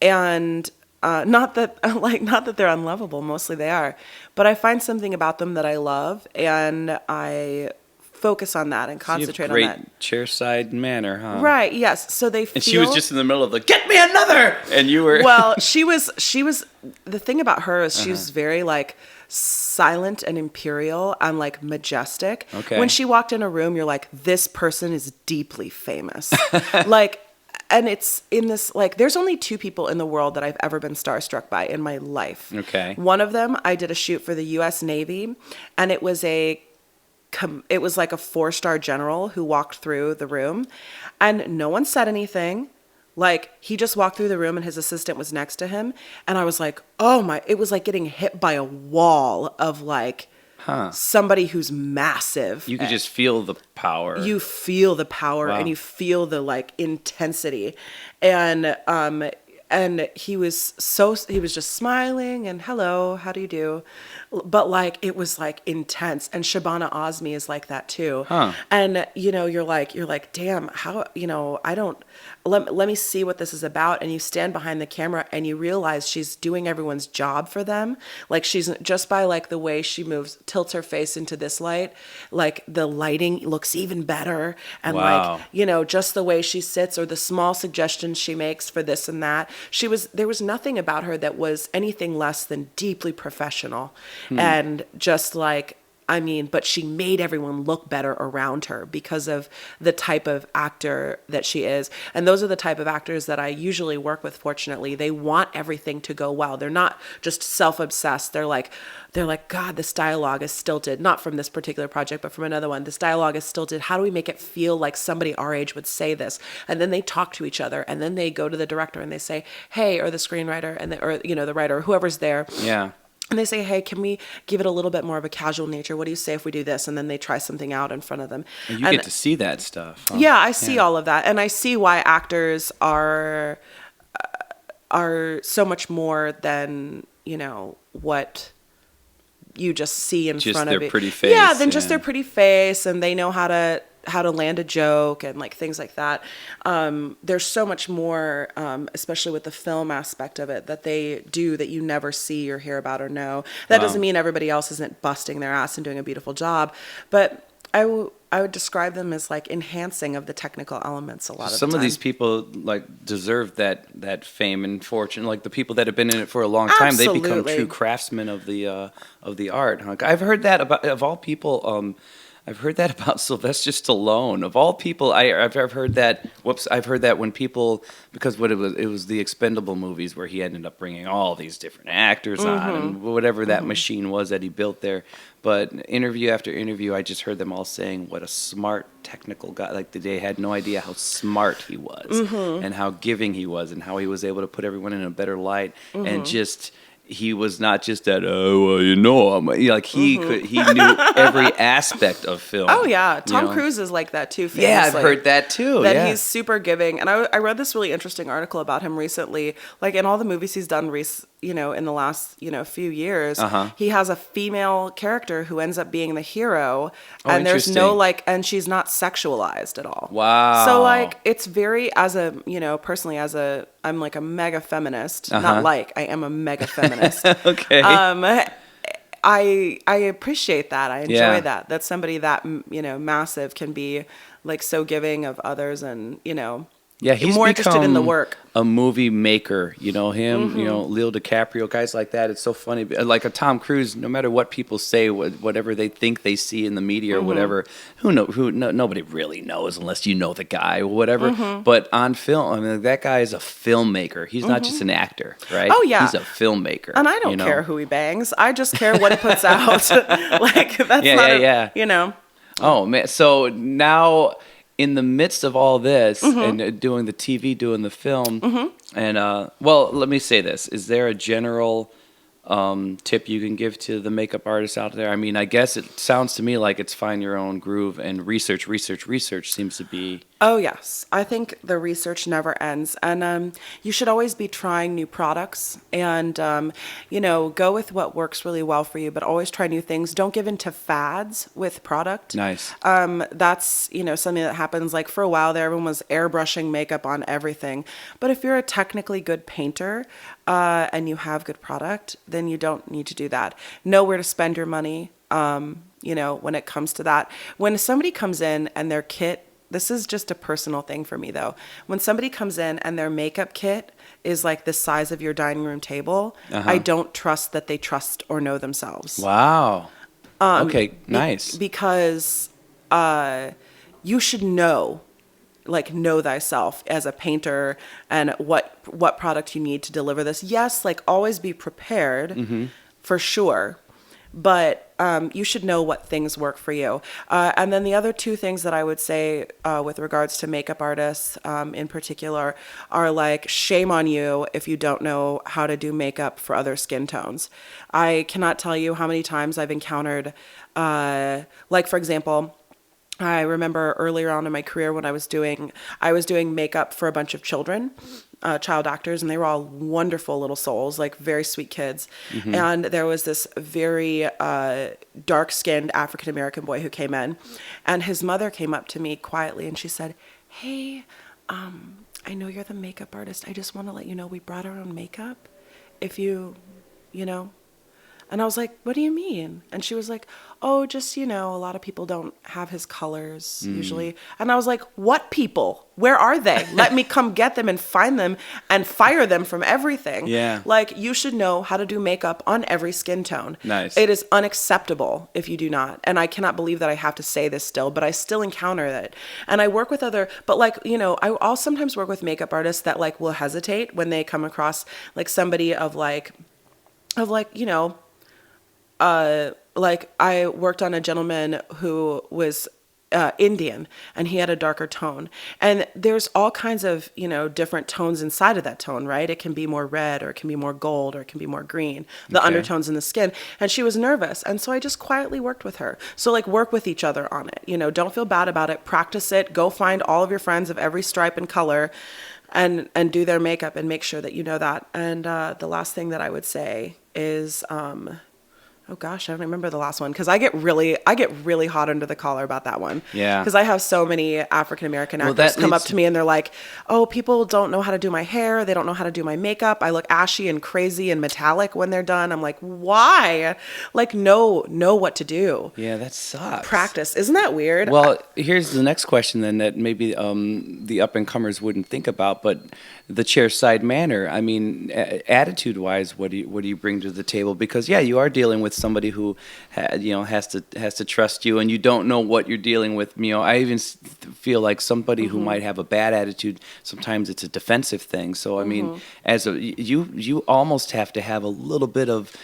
And not that they're unlovable, mostly they are, but I find something about them that I love, and I focus on that and concentrate on that. Great chair-side manner, huh? Right, yes. So they feel... And she was just in the middle of the, get me another! And you were... Well, she was, the thing about her is she was very like silent and imperial and like majestic. Okay. When she walked in a room, you're like, this person is deeply famous. Like, and it's in this, like, there's only 2 people in the world that I've ever been starstruck by in my life. Okay. One of them, I did a shoot for the U.S. Navy, and it was like a 4-star general who walked through the room, and no one said anything. Like, he just walked through the room and his assistant was next to him. And I was like, it was like getting hit by a wall of like somebody who's massive. You could just feel the power. You feel the power. Wow. And you feel the like intensity. And and he was just smiling and hello, how do you do? But like, it was like intense. And Shabana Azmi is like that too. Huh. And you're like, damn, how, I don't, let me see what this is about. And you stand behind the camera and you realize she's doing everyone's job for them. Like, she's just by like the way she moves, tilts her face into this light, like the lighting looks even better. And wow. like, just the way she sits or the small suggestions she makes for this and that. There was nothing about her that was anything less than deeply professional. And just like, but she made everyone look better around her because of the type of actor that she is. And those are the type of actors that I usually work with, fortunately. They want everything to go well. They're not just self-obsessed. They're like, God, this dialogue is stilted. Not from this particular project, but from another one. This dialogue is stilted. How do we make it feel like somebody our age would say this? And then they talk to each other. And then they go to the director and they say, hey, or the screenwriter, or the writer, or whoever's there. Yeah. And they say, hey, can we give it a little bit more of a casual nature? What do you say if we do this? And then they try something out in front of them. And you get to see that stuff. Huh? Yeah, I see all of that. And I see why actors are so much more than, what you just see in just front their of you. Pretty face. Yeah, than just their pretty face. And they know how to land a joke and like things like that. There's so much more, especially with the film aspect of it, that they do that you never see or hear about or know. That doesn't mean everybody else isn't busting their ass and doing a beautiful job, but I would describe them as like enhancing of the technical elements a lot of the time. Some of these people like deserve that fame and fortune. Like the people that have been in it for a long time, Absolutely. they become true craftsmen of the art. I've heard that about, of all people. I've heard that about Sylvester Stallone. Of all people, I've heard that. I've heard that when people, because it was the Expendable movies where he ended up bringing all these different actors on and whatever that machine was that he built there. But interview after interview, I just heard them all saying what a smart technical guy. Like they had no idea how smart he was and how giving he was and how he was able to put everyone in a better light and just. He was not just that, like he knew every aspect of film. Oh yeah, Tom Cruise is like that too. Famously. Yeah, I've heard that too. That he's super giving, and I read this really interesting article about him recently. Like in all the movies he's done, in the last few years, he has a female character who ends up being the hero, and there's no and she's not sexualized at all. Wow. So like it's very personally I'm like a mega feminist. Not like I am a mega feminist. Okay. I appreciate that. I enjoy that. That somebody that massive can be like so giving of others, and yeah, he's more interested in the work. A movie maker, him, Leo DiCaprio, guys like that. It's so funny. Like a Tom Cruise, no matter what people say, whatever they think they see in the media or whatever, nobody really knows unless you know the guy or whatever. But on film, that guy is a filmmaker. He's not just an actor, right? Oh yeah, he's a filmmaker. And I don't care who he bangs. I just care what he puts out. Like that's Oh man, so now. In the midst of all this and doing the TV, doing the film, and let me say this: is there a general tip you can give to the makeup artists out there? I mean, I guess it sounds to me like it's find your own groove and research seems to be. Oh, yes. I think the research never ends. And you should always be trying new products and, go with what works really well for you, but always try new things. Don't give in to fads with product. Nice. That's, something that happens. Like for a while there, everyone was airbrushing makeup on everything. But if you're a technically good painter and you have good product, then you don't need to do that. Know where to spend your money, when it comes to that. When somebody comes in and their kit, this is just a personal thing for me, though. When somebody comes in and their makeup kit is like the size of your dining room table, I don't trust that they trust or know themselves. Wow. Okay, nice. Because you should know thyself as a painter and what product you need to deliver this. Yes, always be prepared for sure. But you should know what things work for you. And then the other two things that I would say with regards to makeup artists in particular are shame on you if you don't know how to do makeup for other skin tones. I cannot tell you how many times I've encountered, for example, I remember earlier on in my career when I was doing makeup for a bunch of children, child actors, and they were all wonderful little souls, like very sweet kids. Mm-hmm. And there was this very dark-skinned African-American boy who came in, and his mother came up to me quietly and she said, "Hey, I know you're the makeup artist. I just want to let you know we brought our own makeup. If you know." And I was like, "What do you mean?" And she was like, "Oh, just, a lot of people don't have his colors usually." And I was like, "What people? Where are they? Let me come get them and find them and fire them from everything." Yeah. Like, you should know how to do makeup on every skin tone. Nice. It is unacceptable if you do not. And I cannot believe that I have to say this still, but I still encounter that. And I work with I'll sometimes work with makeup artists that like will hesitate when they come across like somebody like I worked on a gentleman who was Indian, and he had a darker tone. And there's all kinds of, different tones inside of that tone, right? It can be more red, or it can be more gold, or it can be more green, the undertones in the skin. And she was nervous. And so I just quietly worked with her. So like work with each other on it, don't feel bad about it. Practice it. Go find all of your friends of every stripe and color and do their makeup and make sure that you know that. And the last thing that I would say is, oh gosh, I don't remember the last one because I get really hot under the collar about that one. Yeah. Because I have so many African American actors come up to me and they're like, "Oh, people don't know how to do my hair. They don't know how to do my makeup. I look ashy and crazy and metallic when they're done." I'm like, "Why? Like, know what to do." Yeah, that sucks. Practice. Isn't that weird? Well, here's the next question then that maybe the up and comers wouldn't think about, but the chairside manner. I mean, attitude wise, what do you bring to the table? Because you are dealing with somebody who has to trust you, and you don't know what you're dealing with. I even feel like somebody who might have a bad attitude, sometimes it's a defensive thing. So I mean, you almost have to have a little bit of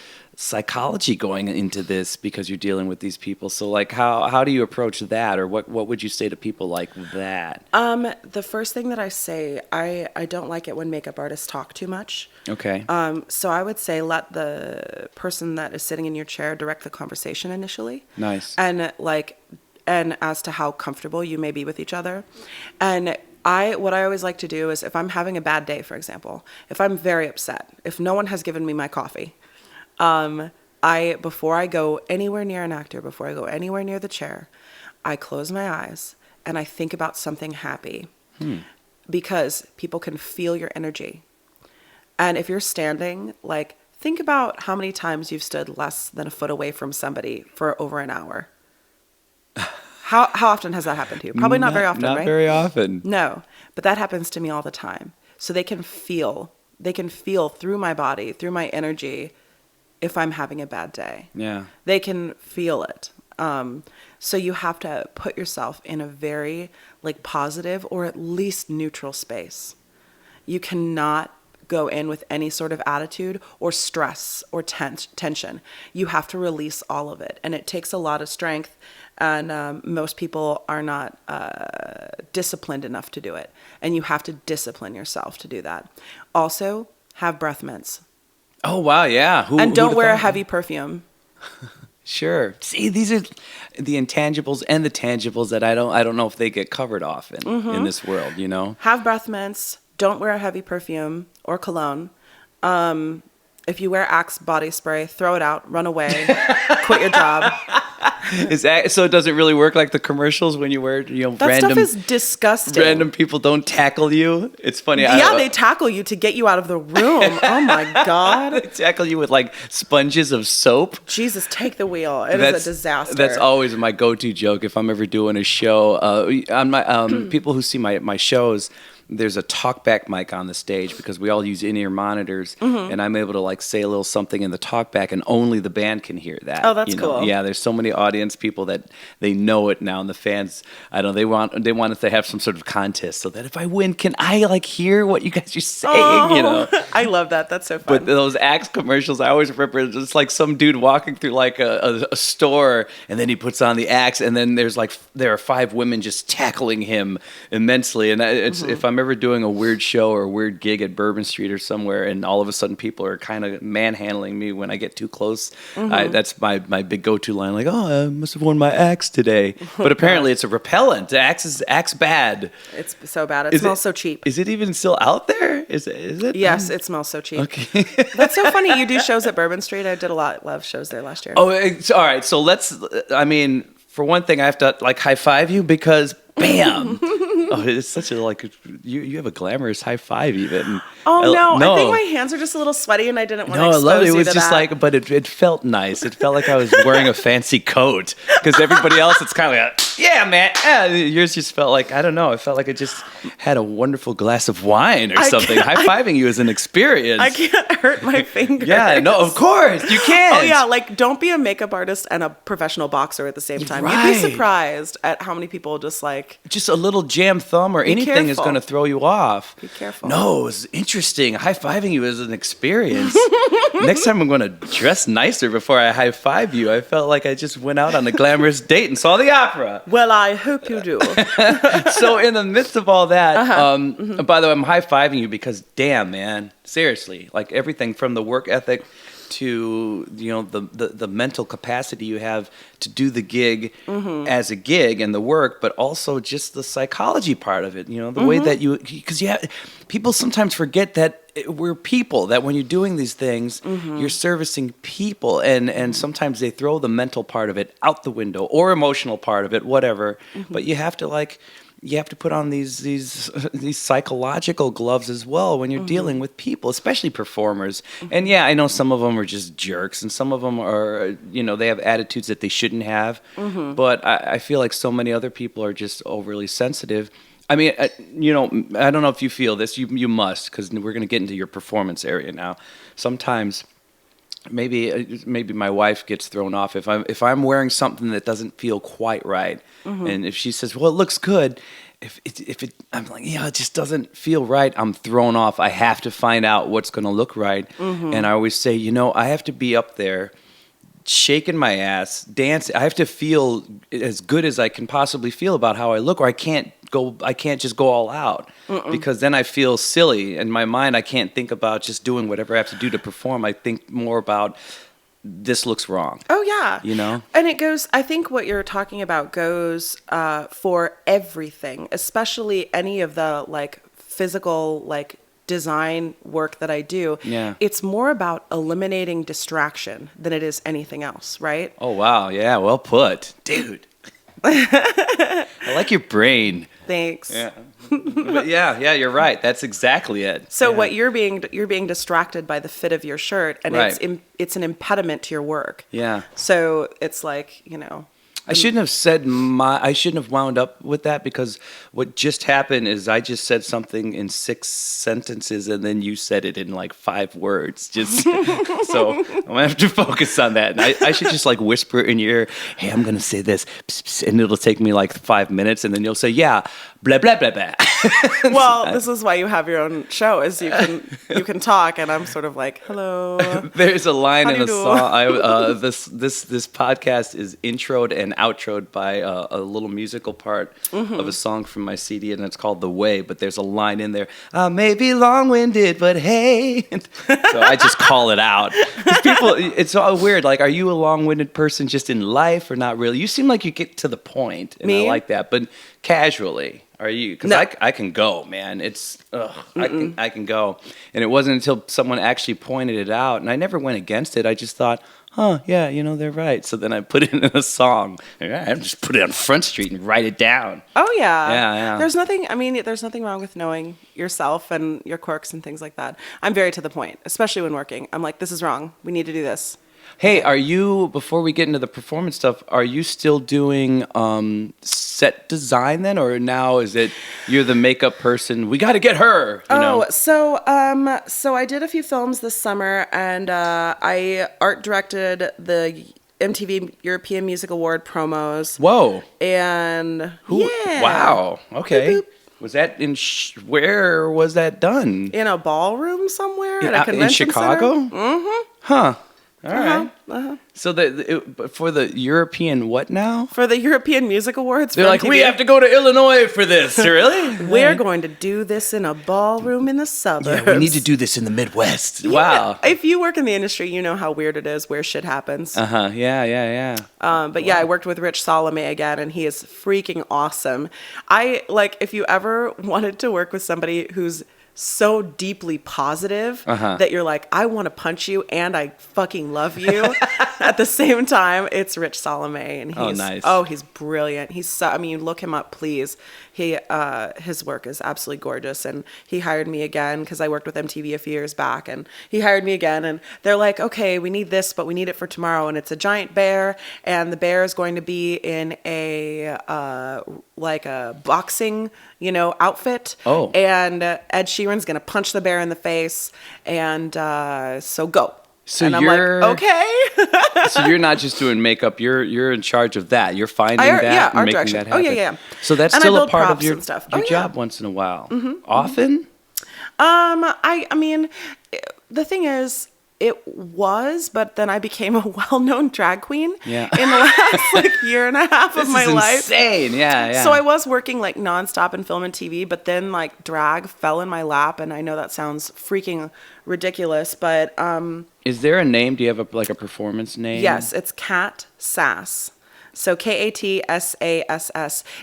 psychology going into this because you're dealing with these people. So like how do you approach that, or what would you say to people like that? The first thing that I say, I don't like it when makeup artists talk too much. Okay. So I would say let the person that is sitting in your chair direct the conversation initially. Nice. And as to how comfortable you may be with each other. And what I always like to do is if I'm having a bad day, for example, if I'm very upset, if no one has given me my coffee, before I go anywhere near an actor, before I go anywhere near the chair, I close my eyes and I think about something happy because people can feel your energy. And if you're standing, like, think about how many times you've stood less than a foot away from somebody for over an hour. How often has that happened to you? Probably not very often, right? Not very often. No, but that happens to me all the time. So they can feel through my body, through my energy, if I'm having a bad day. Yeah. They can feel it. So you have to put yourself in a very positive or at least neutral space. You cannot go in with any sort of attitude or stress or tension. You have to release all of it. And it takes a lot of strength. And most people are not disciplined enough to do it. And you have to discipline yourself to do that. Also, have breath mints. Oh, wow, yeah. And don't wear a heavy perfume. Sure. See, these are the intangibles and the tangibles that I don't know if they get covered off in this world, Have breath mints. Don't wear a heavy perfume or cologne. If you wear Axe body spray, throw it out, run away, quit your job. So it doesn't really work like the commercials when you wear, that random stuff is disgusting. Random people don't tackle you. It's funny. They tackle you to get you out of the room. Oh my God. They tackle you with sponges of soap. Jesus, take the wheel. It's a disaster. That's always my go-to joke if I'm ever doing a show. On my people who see my shows, there's a talkback mic on the stage because we all use in-ear monitors, and I'm able to say a little something in the talkback, and only the band can hear that. Oh, that's cool. Yeah, there's so many audience people that they know it now, and the fans, they want us to have some sort of contest so that if I win, can I hear what you guys are saying? I love that. That's so fun. But those Axe commercials, I always remember it's like some dude walking through a store, and then he puts on the Axe, and then there are 5 women just tackling him immensely, and if I'm I'm ever doing a weird show or a weird gig at Bourbon Street or somewhere, and all of a sudden people are kind of manhandling me when I get too close, that's my big go-to line, like, oh, I must have worn my Axe today. But apparently it's a repellent. Axe bad. It's so bad. It smells so cheap. Is it even still out there? Is it? Yes, it smells so cheap. Okay. That's so funny. You do shows at Bourbon Street. I did a lot of shows there last year. Oh, all right. So for one thing, I have to like high five you because bam. Oh, it's such a you have a glamorous high five even. Oh no, I think my hands are just a little sweaty and I didn't want to expose you to that. No, I love it. It was just like, but it felt nice. It felt like I was wearing a fancy coat because everybody else, it's kind of like, yeah, man. Yours just felt like, I don't know. It felt like I just had a wonderful glass of wine or something. High-fiving you is an experience. I can't hurt my fingers. Yeah, no, of course. You can't. Oh, yeah. Like, don't be a makeup artist and a professional boxer at the same time. Right. You'd be surprised at how many people just like... Just a little jam thumb or anything is going to throw you off. Be careful. No, it's interesting. High-fiving you is an experience. Next time I'm going to dress nicer before I high-five you. I felt like I just went out on a glamorous date and saw the opera. Well, I hope you do. So in the midst of all that, by the way, I'm high-fiving you because damn, man, seriously, like everything from the work ethic to the mental capacity you have to do the gig as a gig and the work, but also just the psychology part of it. The way that because people sometimes forget that we're people, that when you're doing these things, you're servicing people, and sometimes they throw the mental part of it out the window or emotional part of it, whatever. But you have to put on these psychological gloves as well when you're dealing with people, especially performers. And yeah, I know some of them are just jerks, and some of them are, they have attitudes that they shouldn't have. But I feel like so many other people are just overly sensitive. I mean, I don't know if you feel this. You must, because we're going to get into your performance area now. Sometimes, maybe my wife gets thrown off if I'm wearing something that doesn't feel quite right, and if she says, "Well, it looks good," I'm like, yeah, it just doesn't feel right. I'm thrown off. I have to find out what's going to look right, and I always say, I have to be up there, shaking my ass, dancing. I have to feel as good as I can possibly feel about how I look, or I can't just go all out because then I feel silly. In my mind, I can't think about just doing whatever I have to do to perform. I think more about this looks wrong. Oh, yeah. And it goes, I think what you're talking about goes for everything, especially any of the physical design work that I do. Yeah. It's more about eliminating distraction than it is anything else, right? Oh, wow. Yeah, well put. Dude. I like your brain. Thanks. Yeah. But yeah, you're right. That's exactly it. So what you're being distracted by the fit of your shirt, and it's an impediment to your work. Yeah. So it's like, I shouldn't have wound up with that, because what just happened is I just said something in 6 sentences and then you said it in 5 words. Just so I'm gonna have to focus on that. And I should just whisper in your ear, hey, I'm gonna say this, pss, pss, and it'll take me 5 minutes, and then you'll say, yeah, blah blah blah blah. Well, this is why you have your own show, is you can talk, and I'm sort of like, hello. There's a line in a song. This podcast is introed and outroed by a little musical part of a song from my CD, and it's called The Way, but there's a line in there, I may be long-winded, but hey. So I just call it out. People, it's all weird. Are you a long-winded person just in life or not really? You seem like you get to the point, and I like that, but casually. Are you? Because I can go, man. It's I can go, and it wasn't until someone actually pointed it out, and I never went against it. I just thought, yeah, they're right. So then I put it in a song. I just put it on Front Street and write it down. Oh yeah, yeah. There's nothing wrong with knowing yourself and your quirks and things like that. I'm very to the point, especially when working. I'm like, this is wrong. We need to do this. Hey, before we get into the performance stuff, are you still doing set design then? Or now is it you're the makeup person? We got to get her, So I did a few films this summer, and I art directed the MTV European Music Award promos. Whoa. And yeah. Wow. Okay. Boop, boop. Was that where was that done? In a ballroom somewhere at a convention in Chicago? center. Mm-hmm. Huh. All right. So for the European what now? For the European Music Awards. They're like, we have to go to Illinois for this. Really? We're going to do this in a ballroom in the suburbs. Yeah, we need to do this in the Midwest. Wow. If you work in the industry, you know how weird it is where shit happens. Yeah. But yeah, I worked with Rich Salome again, and he is freaking awesome. If you ever wanted to work with somebody who's so deeply positive that you're like, I want to punch you and I fucking love you at the same time, it's Rich Salome, and he's brilliant. Look him up, please. His work is absolutely gorgeous, and he hired me again because I worked with MTV a few years back, and he hired me again, and they're like, okay, we need this, but we need it for tomorrow, and it's a giant bear, and the bear is going to be in a boxing, outfit. Oh. And Ed Sheeran's going to punch the bear in the face, and so go. So and I'm like, okay. So you're not just doing makeup. You're in charge of that. You're finding that and art making direction. that happen. Oh, yeah. So that's and still a part of your your job once in a while. Often? The thing is, it was, but then I became a well-known drag queen in the last year and a half of my life. Insane, yeah. So I was working nonstop in film and TV, but then drag fell in my lap, and I know that sounds freaking ridiculous, but is there a name? Do you have a performance name? Yes, it's Kat Sass. So Katsass.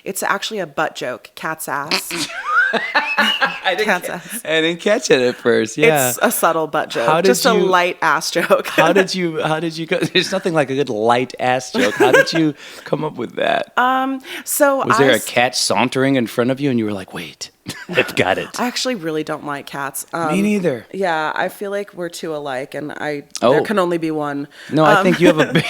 It's actually a butt joke. Kat Sass. I didn't catch it at first. Yeah, it's a subtle butt joke. Just a light ass joke. How did you go? There's nothing like a good light ass joke. How did you come up with that? Was there a cat sauntering in front of you, and you were like, "Wait, I've got it"? I actually really don't like cats. Me neither. Yeah, I feel like we're too alike, and there can only be one. No, I think you have a.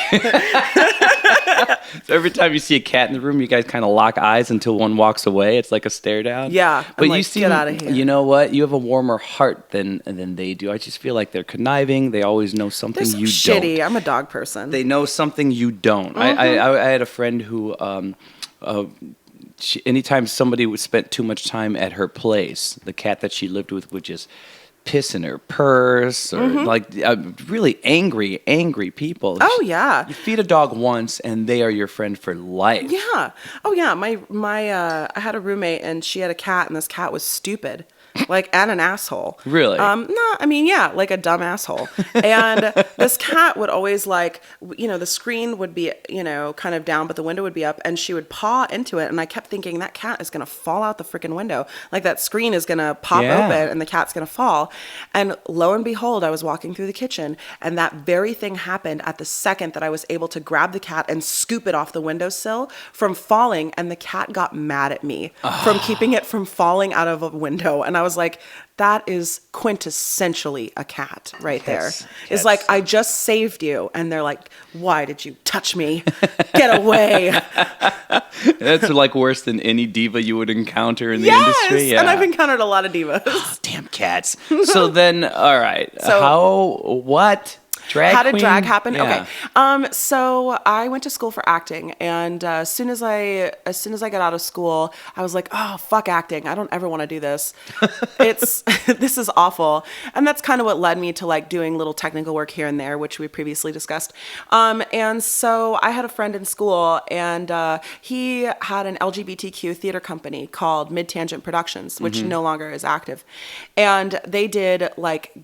So every time you see a cat in the room, you guys kind of lock eyes until one walks away. It's like a stare down. Yeah, but you seem, get out of here. You know what? You have a warmer heart than they do. I just feel like they're conniving. They always know something you shitty. don't. I'm a dog person. They know something you don't. I had a friend who, anytime somebody spent too much time at her place, the cat that she lived with would just piss in her purse, or really angry people. Oh yeah. You feed a dog once and they are your friend for life. Yeah. Oh yeah. My I had a roommate, and she had a cat, and this cat was stupid. And an asshole. Really? Like a dumb asshole. And this cat would always the screen would be, kind of down, but the window would be up, and she would paw into it. And I kept thinking, that cat is going to fall out the freaking window. That screen is going to pop open and the cat's going to fall. And lo and behold, I was walking through the kitchen, and that very thing happened at the second that I was able to grab the cat and scoop it off the windowsill from falling. And the cat got mad at me from keeping it from falling out of a window. And I was like, that is quintessentially a cat right there. It's like, I just saved you. And they're like, why did you touch me? Get away. That's worse than any diva you would encounter in the industry. Yeah. And I've encountered a lot of divas. Oh, damn cats. So then, all right. So How did drag happen? Yeah. Okay. So I went to school for acting, and as soon as I got out of school, I was like, oh, fuck acting. I don't ever want to do this. This is awful. And that's kind of what led me to doing little technical work here and there, which we previously discussed. And so I had a friend in school, and he had an LGBTQ theater company called Mid-Tangent Productions, which no longer is active. And they did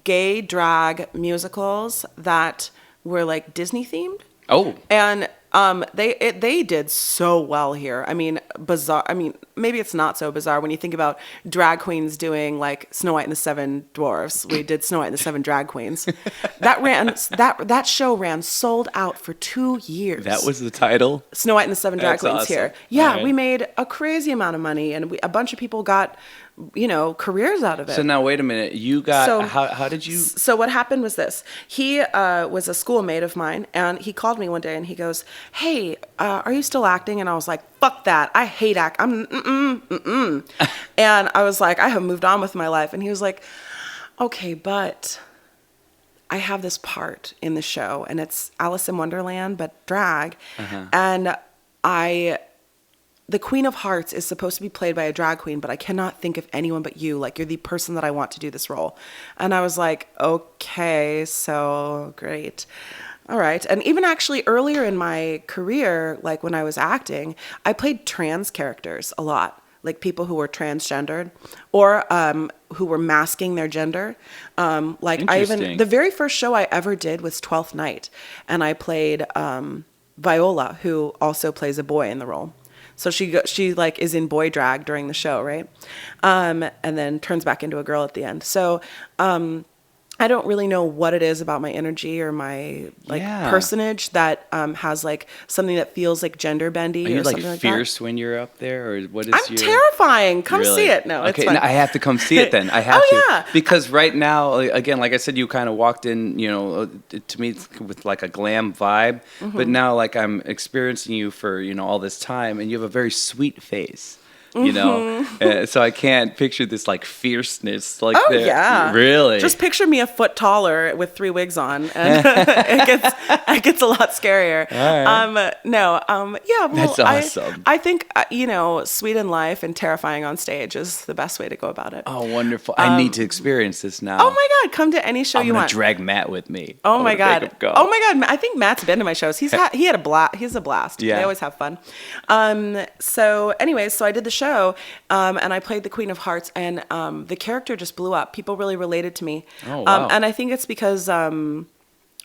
gay drag musicals that were Disney themed. Oh. And they did so well here. Bizarre. Maybe it's not so bizarre when you think about drag queens doing Snow White and the Seven Dwarfs. We did Snow White and the Seven Drag Queens. That show ran sold out for 2 years. That was the title? Snow White and the Seven Drag Queens awesome. here. Yeah, right. We made a crazy amount of money, and a bunch of people got careers out of it. So now wait a minute. You got, how did you? So what happened was this. He was a schoolmate of mine, and he called me one day and he goes, hey, are you still acting? And I was like, fuck that. I hate act. And I was like, I have moved on with my life. And he was like, okay, but I have this part in the show, and it's Alice in Wonderland, but drag. And the Queen of Hearts is supposed to be played by a drag queen, but I cannot think of anyone but you. You're the person that I want to do this role. And I was like, okay, so great. all right. And even actually earlier in my career, like when I was acting, I played trans characters a lot, like people who were transgendered or who were masking their gender. The very first show I ever did was Twelfth Night, and I played Viola, who also plays a boy in the role. So she like is in boy drag during the show, right? And then turns back into a girl at the end. So I don't really know what it is about my energy or my personage that has like something that feels like gender bendy. Are you or like something fierce like when you're up there, or what is I'm terrifying. Come see it. No, okay, it's fun. I have to come see it then. I have to. Because right now, again, like I said, you kind of walked in, to me with like a glam vibe, but now like I'm experiencing you for, all this time, and you have a very sweet face. So I can't picture this like fierceness like oh yeah, really, just picture me a foot taller with 3 wigs on, and it gets a lot scarier. All right. Well, that's awesome. I think sweet in life and terrifying on stage is the best way to go about it. Oh, wonderful. I need to experience this now. Oh my God, come to any show you want. I'm gonna drag Matt with me. Oh my God. Oh my God, I think Matt's been to my shows. He had a blast. He's a blast. Yeah. They always have fun. So I did the show, and I played the Queen of Hearts, and the character just blew up. People really related to me. Oh, wow. And I think it's because of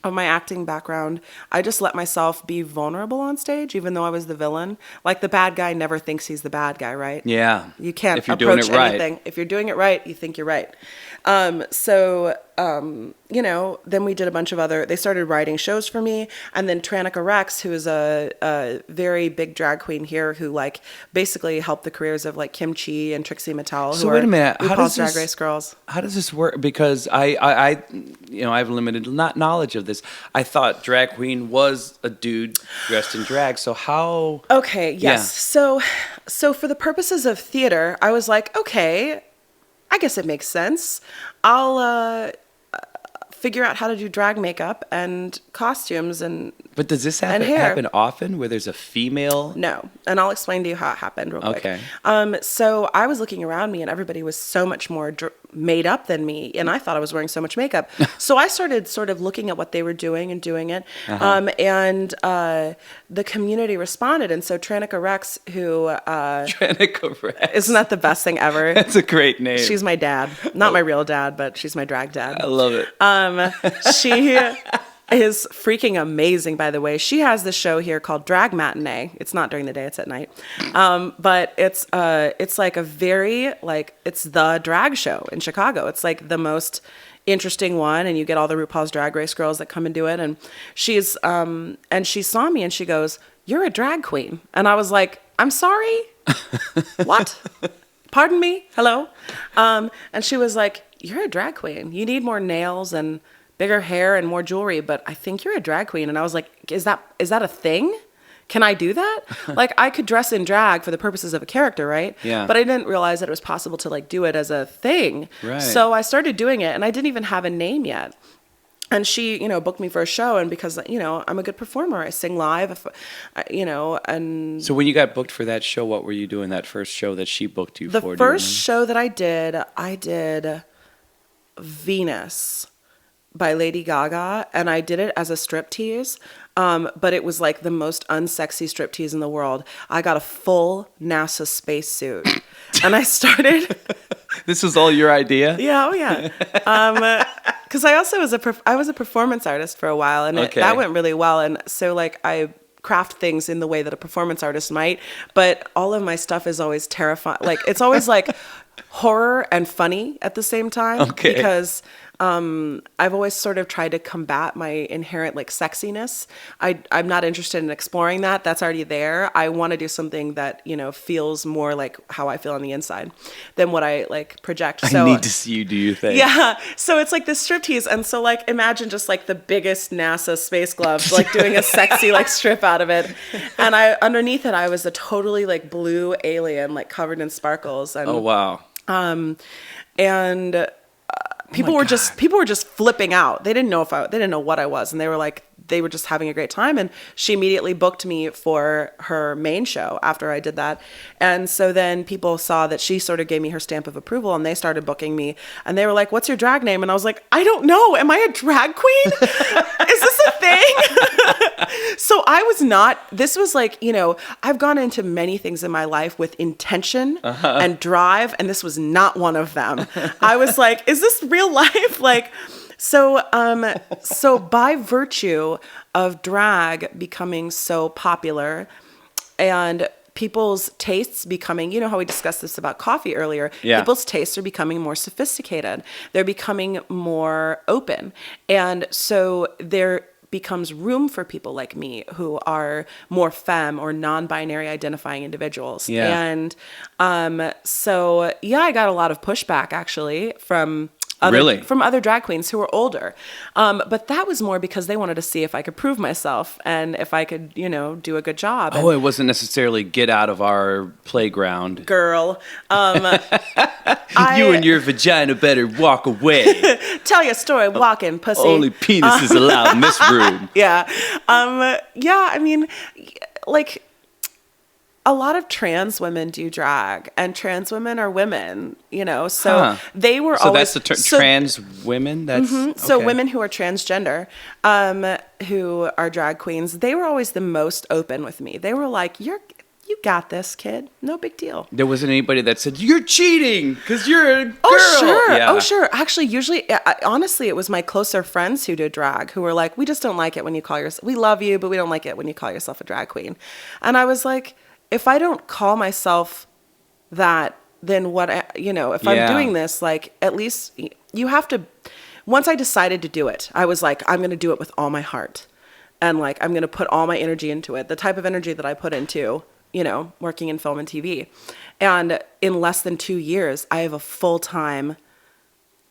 my acting background. I just let myself be vulnerable on stage, even though I was the villain. Like the bad guy never thinks he's the bad guy, right? Yeah. You can't if you're approach doing it right. anything. If you're doing it right, you think you're right. Then we did a bunch of they started writing shows for me. And then Tranica Rex, who is a very big drag queen here, who like basically helped the careers of like Kim Chi and Trixie Mattel. So wait a minute. RuPaul's Drag Race girls. How does this work? Because I have limited knowledge of this. I thought drag queen was a dude dressed in drag. So how? Okay. Yes. Yeah. So for the purposes of theater, I was like, okay, I guess it makes sense. I'll figure out how to do drag makeup and costumes and But does this happen often where there's a female? No. And I'll explain to you how it happened real quick. Okay. So I was looking around me and everybody was so much more made up than me. And I thought I was wearing so much makeup. So I started sort of looking at what they were doing and doing it. And the community responded. And so Tranica Rex, who... Tranica Rex. Isn't that the best thing ever? That's a great name. She's my dad. Not my real dad, but she's my drag dad. I love it. She is freaking amazing, by the way. She has this show here called Drag Matinee. It's not during the day, it's at night. But it's like it's the drag show in Chicago. It's like the most interesting one, and you get all the RuPaul's Drag Race girls that come and do it. And she saw me and she goes, "You're a drag queen." And I was like, "I'm sorry? What? Pardon me? Hello?" And she was like, "You're a drag queen. You need more nails and bigger hair and more jewelry, but I think you're a drag queen." And I was like, is that a thing? Can I do that? Like, I could dress in drag for the purposes of a character, right? Yeah. But I didn't realize that it was possible to like do it as a thing. Right. So I started doing it, and I didn't even have a name yet. And she, booked me for a show, and because, I'm a good performer, I sing live, and... So when you got booked for that show, what were you doing that first show that she booked you for? The first show that I did Venus by Lady Gaga, and I did it as a striptease, but it was like the most unsexy striptease in the world. I got a full NASA spacesuit, and I started... This was all your idea? Yeah, oh yeah. Because I also was a performance artist for a while, and that went really well, and so like I craft things in the way that a performance artist might, but all of my stuff is always terrifying. Like, it's always like horror and funny at the same time, because I've always sort of tried to combat my inherent like sexiness. I'm not interested in exploring that. That's already there. I want to do something that, feels more like how I feel on the inside than what I like project. So I need to see you do your thing. Yeah. So it's like this striptease. And so like, imagine just like the biggest NASA space gloves, like doing a sexy like strip out of it. And underneath it, I was a totally like blue alien, like covered in sparkles. And, oh, wow. People were just flipping out. They didn't know what I was, and they were just having a great time. And she immediately booked me for her main show after I did that. And so then people saw that she sort of gave me her stamp of approval, and they started booking me. And they were like, "What's your drag name?" And I was like, "I don't know. Am I a drag queen? Is this a thing?" thing. So I was not, this was like, I've gone into many things in my life with intention and drive, and this was not one of them. I was like, is this real life? Like, so by virtue of drag becoming so popular and people's tastes becoming, how we discussed this about coffee earlier, people's tastes are becoming more sophisticated. They're becoming more open. And so there becomes room for people like me who are more femme or non-binary identifying individuals. Yeah. And so I got a lot of pushback actually from other drag queens who were older. But that was more because they wanted to see if I could prove myself and if I could, do a good job. Oh, it wasn't necessarily get out of our playground. Girl. You and your vagina better walk away. Tell your story, walking, pussy. Only penis is allowed in this room. Yeah. I mean, like, a lot of trans women do drag, and trans women are women, so they were so always... So that's the trans women? That's So women who are transgender, who are drag queens, they were always the most open with me. They were like, you got this, kid. No big deal. There wasn't anybody that said, you're cheating because you're a girl. Oh, sure. Yeah. Oh, sure. Actually, usually, honestly, it was my closer friends who did drag who were like, we just don't like it when you call yourself... We love you, but we don't like it when you call yourself a drag queen. And I was like... If I don't call myself that, then what, if I'm doing this, like, at least you have to, once I decided to do it, I was like, I'm going to do it with all my heart. And like, I'm going to put all my energy into it. The type of energy that I put into, working in film and TV. And in less than 2 years, I have a full-time,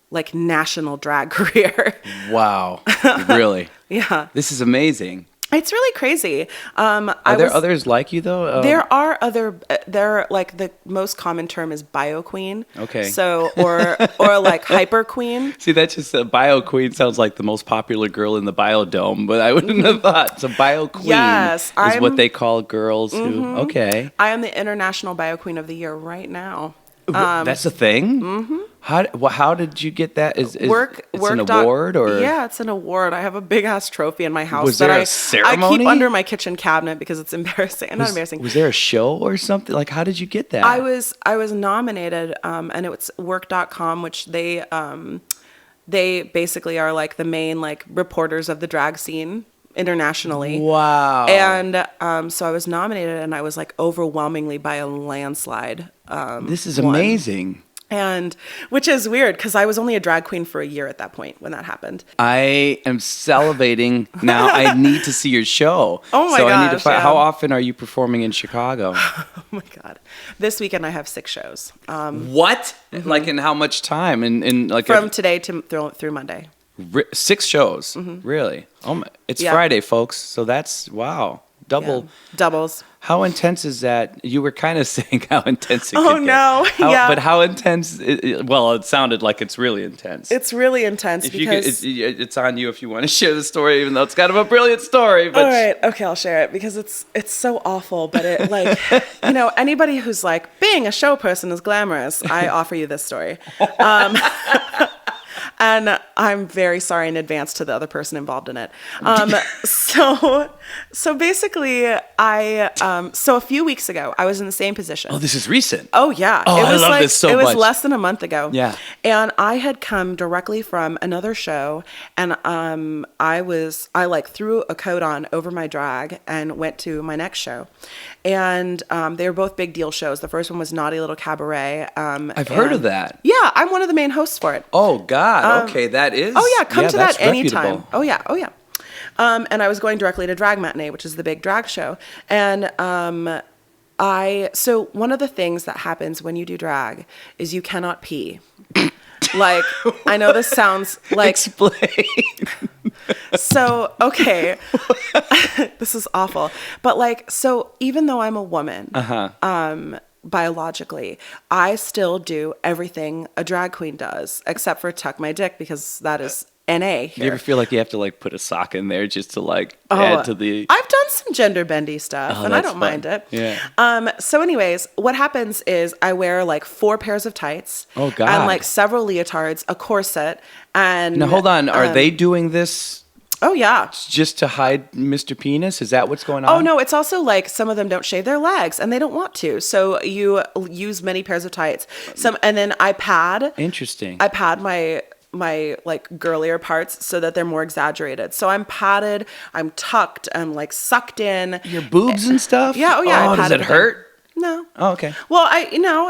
like, national drag career. Wow. Really? Yeah. This is amazing. It's really crazy. Are there others like you though? There are other. There, like, the most common term is bio queen. Okay. So or like hyper queen. See, that's just a bio queen sounds like the most popular girl in the biodome, but I wouldn't have thought. So bio queen is what they call girls who. Okay. I am the International Bio Queen of the Year right now. That's a thing? Mm-hmm. How did you get that? It's an award? Or? Yeah, it's an award. I have a big-ass trophy in my house. Was there a ceremony? I keep under my kitchen cabinet because it's embarrassing. Not embarrassing. Was there a show or something? Like, how did you get that? I was nominated, and it was work.com, which they basically are like the main, like, reporters of the drag scene internationally. Wow. And so I was nominated, and I was like overwhelmingly by a landslide. This is amazing. And which is weird because I was only a drag queen for a year at that point when that happened. I am salivating now. I need to see your show. Oh my gosh. I need to find, How often are you performing in Chicago? Oh my God. This weekend I have 6 shows. What? Mm-hmm. Like, in how much time? In like from today to through Monday. 6 shows? Mm-hmm. Really? Oh my! It's Friday, folks. So that's wow. Doubles. How intense is that? You were kind of saying how intense it could get. No. But how intense? Well, it sounded like it's really intense. It's really intense because... it's on you if you want to share the story, even though it's kind of a brilliant story. But all right. Okay, I'll share it because it's so awful. But it, like, anybody who's like, being a show person is glamorous, I offer you this story. And I'm very sorry in advance to the other person involved in it. So basically, so a few weeks ago, I was in the same position. Oh, this is recent. Oh, yeah. Oh, I love this so much. It was less than a month ago. Yeah. And I had come directly from another show, and I like threw a coat on over my drag and went to my next show. And they were both big deal shows. The first one was Naughty Little Cabaret. I've heard of that. Yeah, I'm one of the main hosts for it. Oh, God. Okay, that is. Oh, yeah, come to that anytime. Reputable. Oh, yeah, oh, yeah. And I was going directly to Drag Matinee, which is the big drag show. And so one of the things that happens when you do drag is you cannot pee. Like, I know this sounds like... Explain. So, okay. This is awful. But like, so even though I'm a woman, biologically, I still do everything a drag queen does, except for tuck my dick because that is NA here. You ever feel like you have to like put a sock in there just to like add to the... I've done some gender bendy stuff and I don't mind it. Yeah. So anyways, what happens is I wear like 4 pairs of tights. Oh, God. And like several leotards, a corset, and... Now hold on, are they doing this Oh, yeah. Just to hide Mr. Penis? Is that what's going on? Oh, no. It's also like some of them don't shave their legs and they don't want to. So you use many pairs of tights. And then I pad. Interesting. I pad my like girlier parts so that they're more exaggerated. So I'm padded, I'm tucked, I'm like sucked in. Your boobs and stuff? Yeah. Oh, yeah. Oh, does it hurt? No. Oh, okay. Well,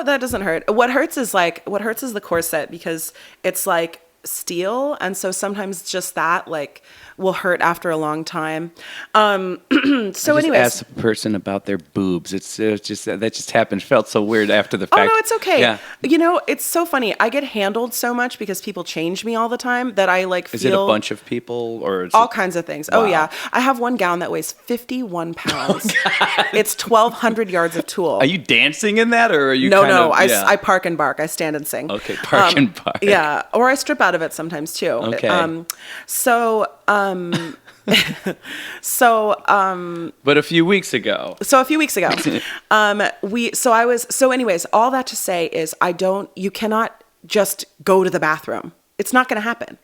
that doesn't hurt. What hurts is the corset because it's like steel. And so sometimes just that like will hurt after a long time. So anyways. Ask a person about their boobs. It's just, that just happened. Felt so weird after the fact. Oh, no, it's okay. Yeah. It's so funny. I get handled so much because people change me all the time that I like feel. Is it a bunch of people or? All kinds of things. Wow. Oh, yeah. I have one gown that weighs 51 pounds. Oh, it's 1,200 yards of tulle. Are you dancing in that or are you No. I park and bark. I stand and sing. Okay, park and bark. Yeah. Or I strip out of it sometimes too. Okay. But a few weeks ago. Anyways, all that to say is you cannot just go to the bathroom. It's not going to happen.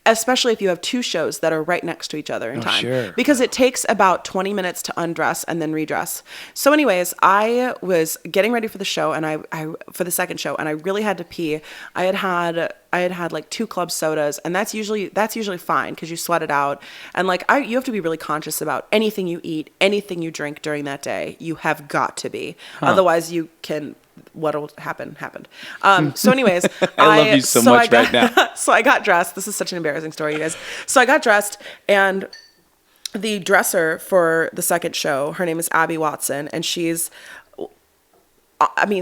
Especially if you have two shows that are right next to each other in time. Sure. Because it takes about 20 minutes to undress and then redress. So anyways, I was getting ready for the show and for the second show, and I really had to pee. I had like 2 club sodas, and that's usually fine because you sweat it out. And like you have to be really conscious about anything you eat, anything you drink during that day. You have got to be. Otherwise what'll happen happened. So anyways, I love you so much right now. So I got dressed. This is such an embarrassing story, you guys. So I got dressed, and the dresser for the second show, her name is Abby Watson, and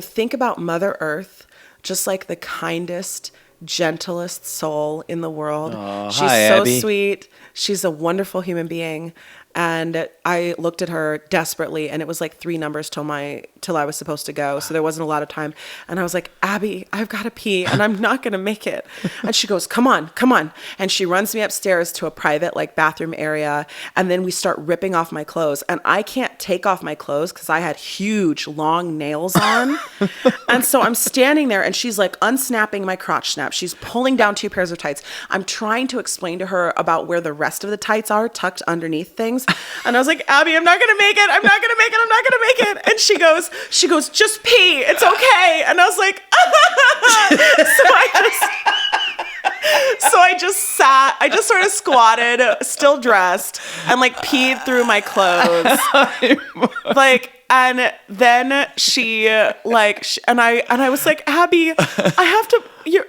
think about Mother Earth, just like the kindest, gentlest soul in the world. Oh, she's hi, so Abby. Sweet. She's a wonderful human being. And I looked at her desperately, and it was like 3 numbers till I was supposed to go. So there wasn't a lot of time. And I was like, Abby, I've got to pee and I'm not going to make it. And she goes, come on. And she runs me upstairs to a private like bathroom area. And then we start ripping off my clothes, and I can't take off my clothes because I had huge long nails on. And so I'm standing there, and she's like unsnapping my crotch snap. She's pulling down 2 pairs of tights. I'm trying to explain to her about where the rest of the tights are tucked underneath things. And I was like, Abby, I'm not going to make it. And she goes, just pee. It's okay. And I was like, So I just sort of squatted, still dressed, and like peed through my clothes. Like, and then she like, and I was like, Abby,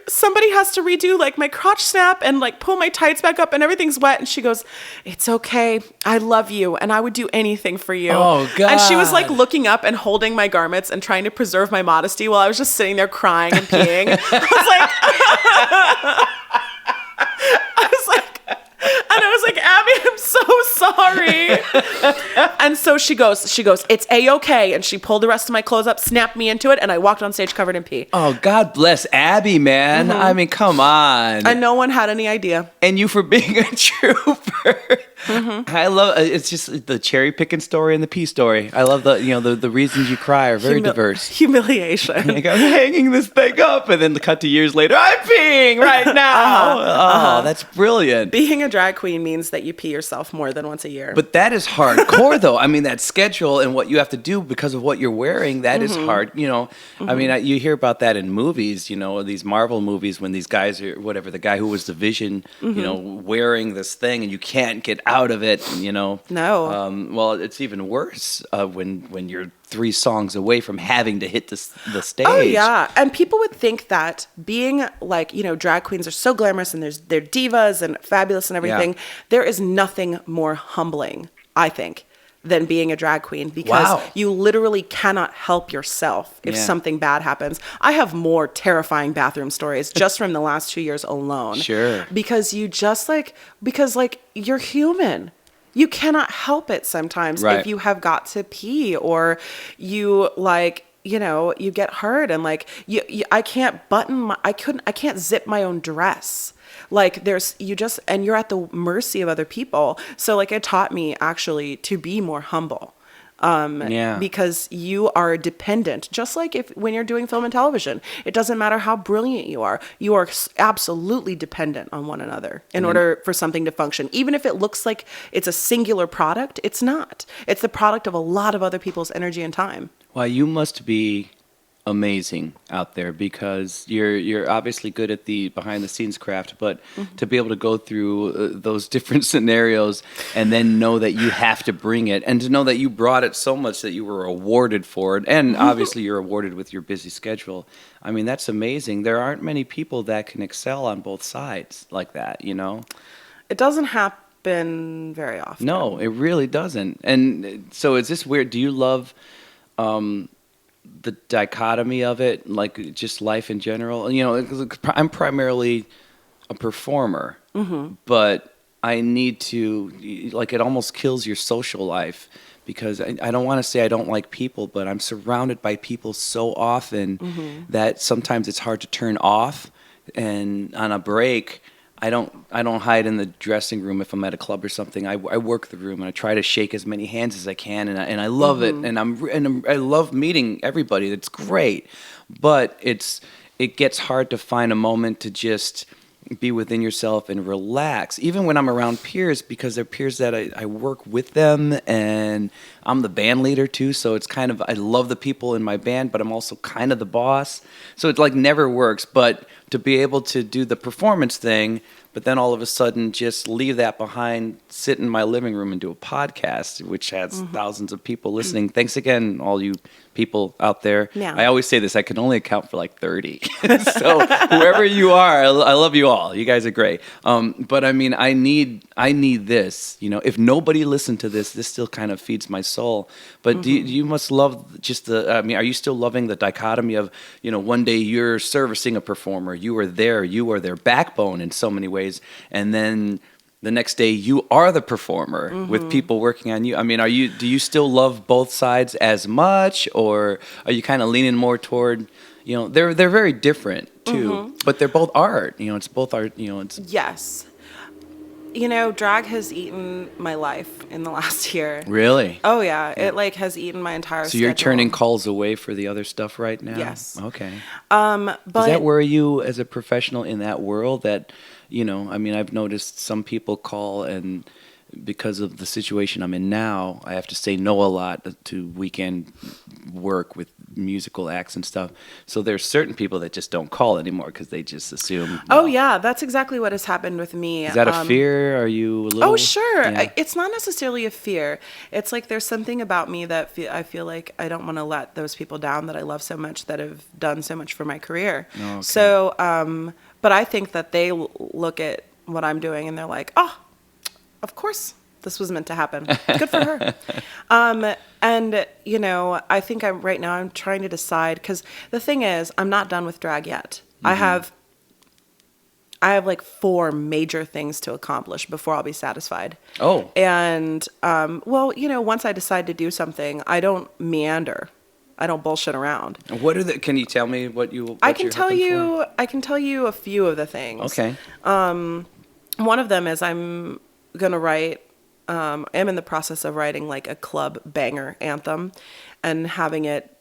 somebody has to redo like my crotch snap and like pull my tights back up and everything's wet. And she goes, it's okay. I love you. And I would do anything for you. Oh, God. And she was like looking up and holding my garments and trying to preserve my modesty while I was just sitting there crying and peeing. I was like, Abby, I'm so sorry. And so she goes, it's A-okay. And she pulled the rest of my clothes up, snapped me into it, and I walked on stage covered in pee. Oh, God bless Abby, man. Mm-hmm. I mean, come on. And no one had any idea. And you for being a trooper. Mm-hmm. I love it's just the cherry picking story and the pee story. I love the reasons you cry are very diverse. Humiliation. Like, I'm hanging this thing up, and then cut to years later, I'm peeing right now. That's brilliant. Being a drag queen means that you pee yourself more than once a year. But that is hardcore, though. I mean, that schedule and what you have to do because of what you're wearing, that is hard. I mean, you hear about that in movies, these Marvel movies when these guys are, whatever, the guy who was the Vision, wearing this thing and you can't get out of it, No. Well, it's even worse when you're 3 songs away from having to hit the stage. Oh, yeah. And people would think that being like, drag queens are so glamorous and they're divas and fabulous and everything. Yeah. There is nothing more humbling, I think, than being a drag queen because you literally cannot help yourself if something bad happens. I have more terrifying bathroom stories just from the last 2 years alone. Sure. Because you're human. You cannot help it sometimes if you have got to pee or you you get hurt and I can't zip my own dress. Like you're at the mercy of other people. So like it taught me actually to be more humble. Because you are dependent, just like when you're doing film and television. It doesn't matter how brilliant you are absolutely dependent on one another in order for something to function. Even if it looks like it's a singular product, it's not. It's the product of a lot of other people's energy and time. Well, you must be amazing out there, because you're obviously good at the behind the scenes craft, but to be able to go through those different scenarios and then know that you have to bring it, and to know that you brought it so much that you were awarded for it, and obviously you're awarded with your busy schedule. I mean, that's amazing. There aren't many people that can excel on both sides like that, you know? It doesn't happen very often. No, it really doesn't. And so is this weird? Do you love the dichotomy of it, like just life in general? You know, I'm primarily a performer, but I need to, like, it almost kills your social life, because I don't want to say I don't like people, but I'm surrounded by people so often that sometimes it's hard to turn off. And on a break, I don't hide in the dressing room if I'm at a club or something. I work the room, and I try to shake as many hands as I can, and I love it, and I love meeting everybody. It's great, but it gets hard to find a moment to just be within yourself and relax, even when I'm around peers, because they're peers that I work with them, and I'm the band leader too, so it's kind of, I love the people in my band, but I'm also kind of the boss, so it like never works. But to be able to do the performance thing, but then all of a sudden just leave that behind, sit in my living room and do a podcast, which has thousands of people listening. Thanks again, all you people out there. Yeah. I always say this, I can only account for like 30. So whoever you are, I love you all. You guys are great. But I mean, I need this, you know, if nobody listened to this still kind of feeds my soul. But you must love just are you still loving the dichotomy of, you know, one day you're servicing a performer, you are their backbone in so many ways, and then the next day you are the performer with people working on you. I mean, do you still love both sides as much, or are you kind of leaning more toward, you know, they're very different too, but they're both art, you know, it's both art, you know, it's. Yes. You know, drag has eaten my life in the last year. Really? Oh yeah, it like has eaten my entire schedule. So you're turning calls away for the other stuff right now? Yes. Okay. But does that worry you as a professional in that world, that, you know, I mean, I've noticed some people call, and because of the situation I'm in now, I have to say no a lot to weekend work with musical acts and stuff. So there's certain people that just don't call anymore because they just assume. Oh yeah, that's exactly what has happened with me. Is that a fear? Are you a little? Oh sure, yeah. It's not necessarily a fear. It's like there's something about me that I feel like I don't want to let those people down that I love so much, that have done so much for my career. Oh, okay. So, but I think that they look at what I'm doing and they're like, oh, of course, this was meant to happen. Good for her. And, you know, I think right now I'm trying to decide, because the thing is, I'm not done with drag yet. I have like 4 major things to accomplish before I'll be satisfied. Oh. And, well, you know, once I decide to do something, I don't meander. I don't bullshit around. What are can you tell me what I can tell you a few of the things. Okay. One of them is I'm going to write, I'm in the process of writing like a club banger anthem and having it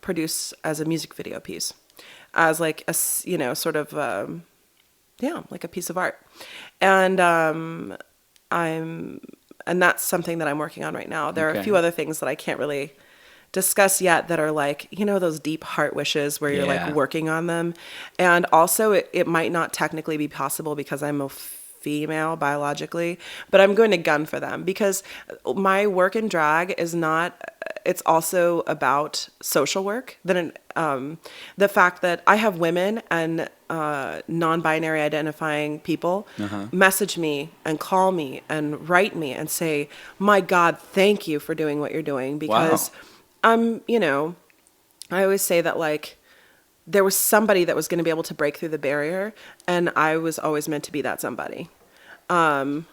produced as a music video piece, as like a, you know, sort of, like a piece of art. And and that's something that I'm working on right now. There are a few other things that I can't really discuss yet that are like, you know, those deep heart wishes where you're like working on them. And also it might not technically be possible because I'm a female biologically, but I'm going to gun for them, because my work in drag is not, it's also about social work. Then the fact that I have women and non-binary identifying people message me and call me and write me and say, my God, thank you for doing what you're doing, because you know, I always say that like there was somebody that was going to be able to break through the barrier, and I was always meant to be that somebody. And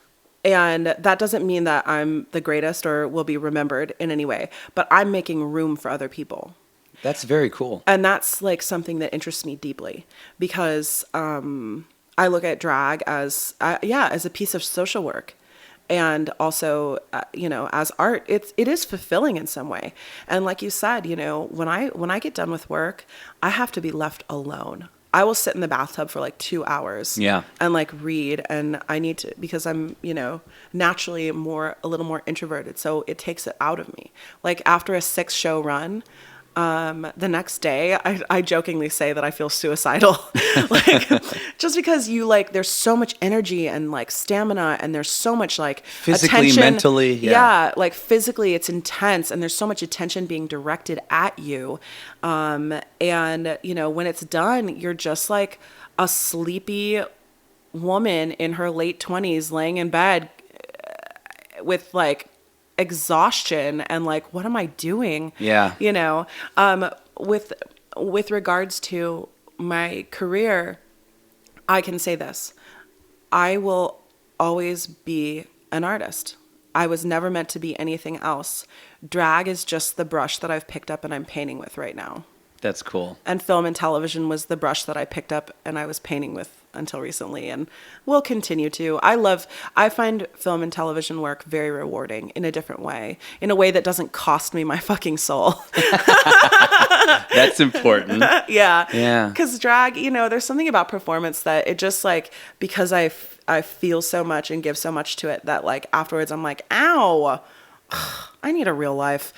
that doesn't mean that I'm the greatest or will be remembered in any way, but I'm making room for other people. That's very cool. And that's like something that interests me deeply, because I look at drag as a piece of social work. And also, as art, it is fulfilling in some way. And like you said, when I get done with work, I have to be left alone. I will sit in the bathtub for like 2 hours and like read. And I need to, because I'm, naturally a little more introverted. So it takes it out of me. Like after a 6-show run, the next day, I jokingly say that I feel suicidal, like just because there's so much energy and like stamina, and there's so much like physically, attention. mentally, like physically, it's intense, and there's so much attention being directed at you, and when it's done, you're just like a sleepy woman in her late 20s laying in bed with like exhaustion and like, what am I doing? With regards to my career, I can say this: I will always be an artist. I was never meant to be anything else. Drag is just the brush that I've picked up and I'm painting with right now. That's cool. And film and television was the brush that I picked up and I was painting with until recently, and will continue to. I find film and television work very rewarding in a different way, in a way that doesn't cost me my fucking soul. That's important. Yeah. Because drag, there's something about performance that it just like, because I feel so much and give so much to it that like afterwards I'm like, ow, I need a real life.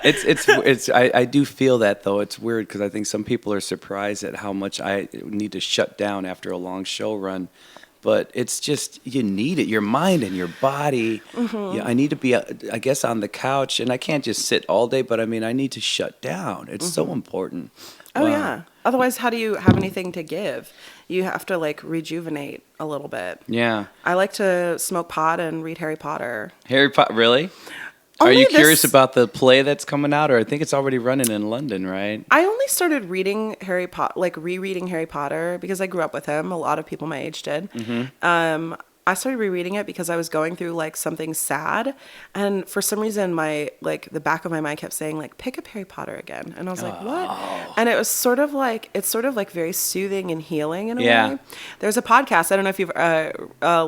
I do feel that though. It's weird because I think some people are surprised at how much I need to shut down after a long show run. But it's just, you need it, your mind and your body. Mm-hmm. Yeah, I need to be, I guess, on the couch, and I can't just sit all day, but I mean, I need to shut down. It's so important. Oh, yeah. Otherwise, how do you have anything to give? You have to like rejuvenate a little bit. Yeah. I like to smoke pot and read Harry Potter. Harry Potter, really? Are you curious about the play that's coming out? Or I think it's already running in London, right? I only started reading Harry Potter, like rereading Harry Potter, because I grew up with him. A lot of people my age did. Mm-hmm. I started rereading it because I was going through like something sad, and for some reason the back of my mind kept saying like, pick up Harry Potter again, and I was like, what? And it was sort of like very soothing and healing in a way. There's a podcast, I don't know if you've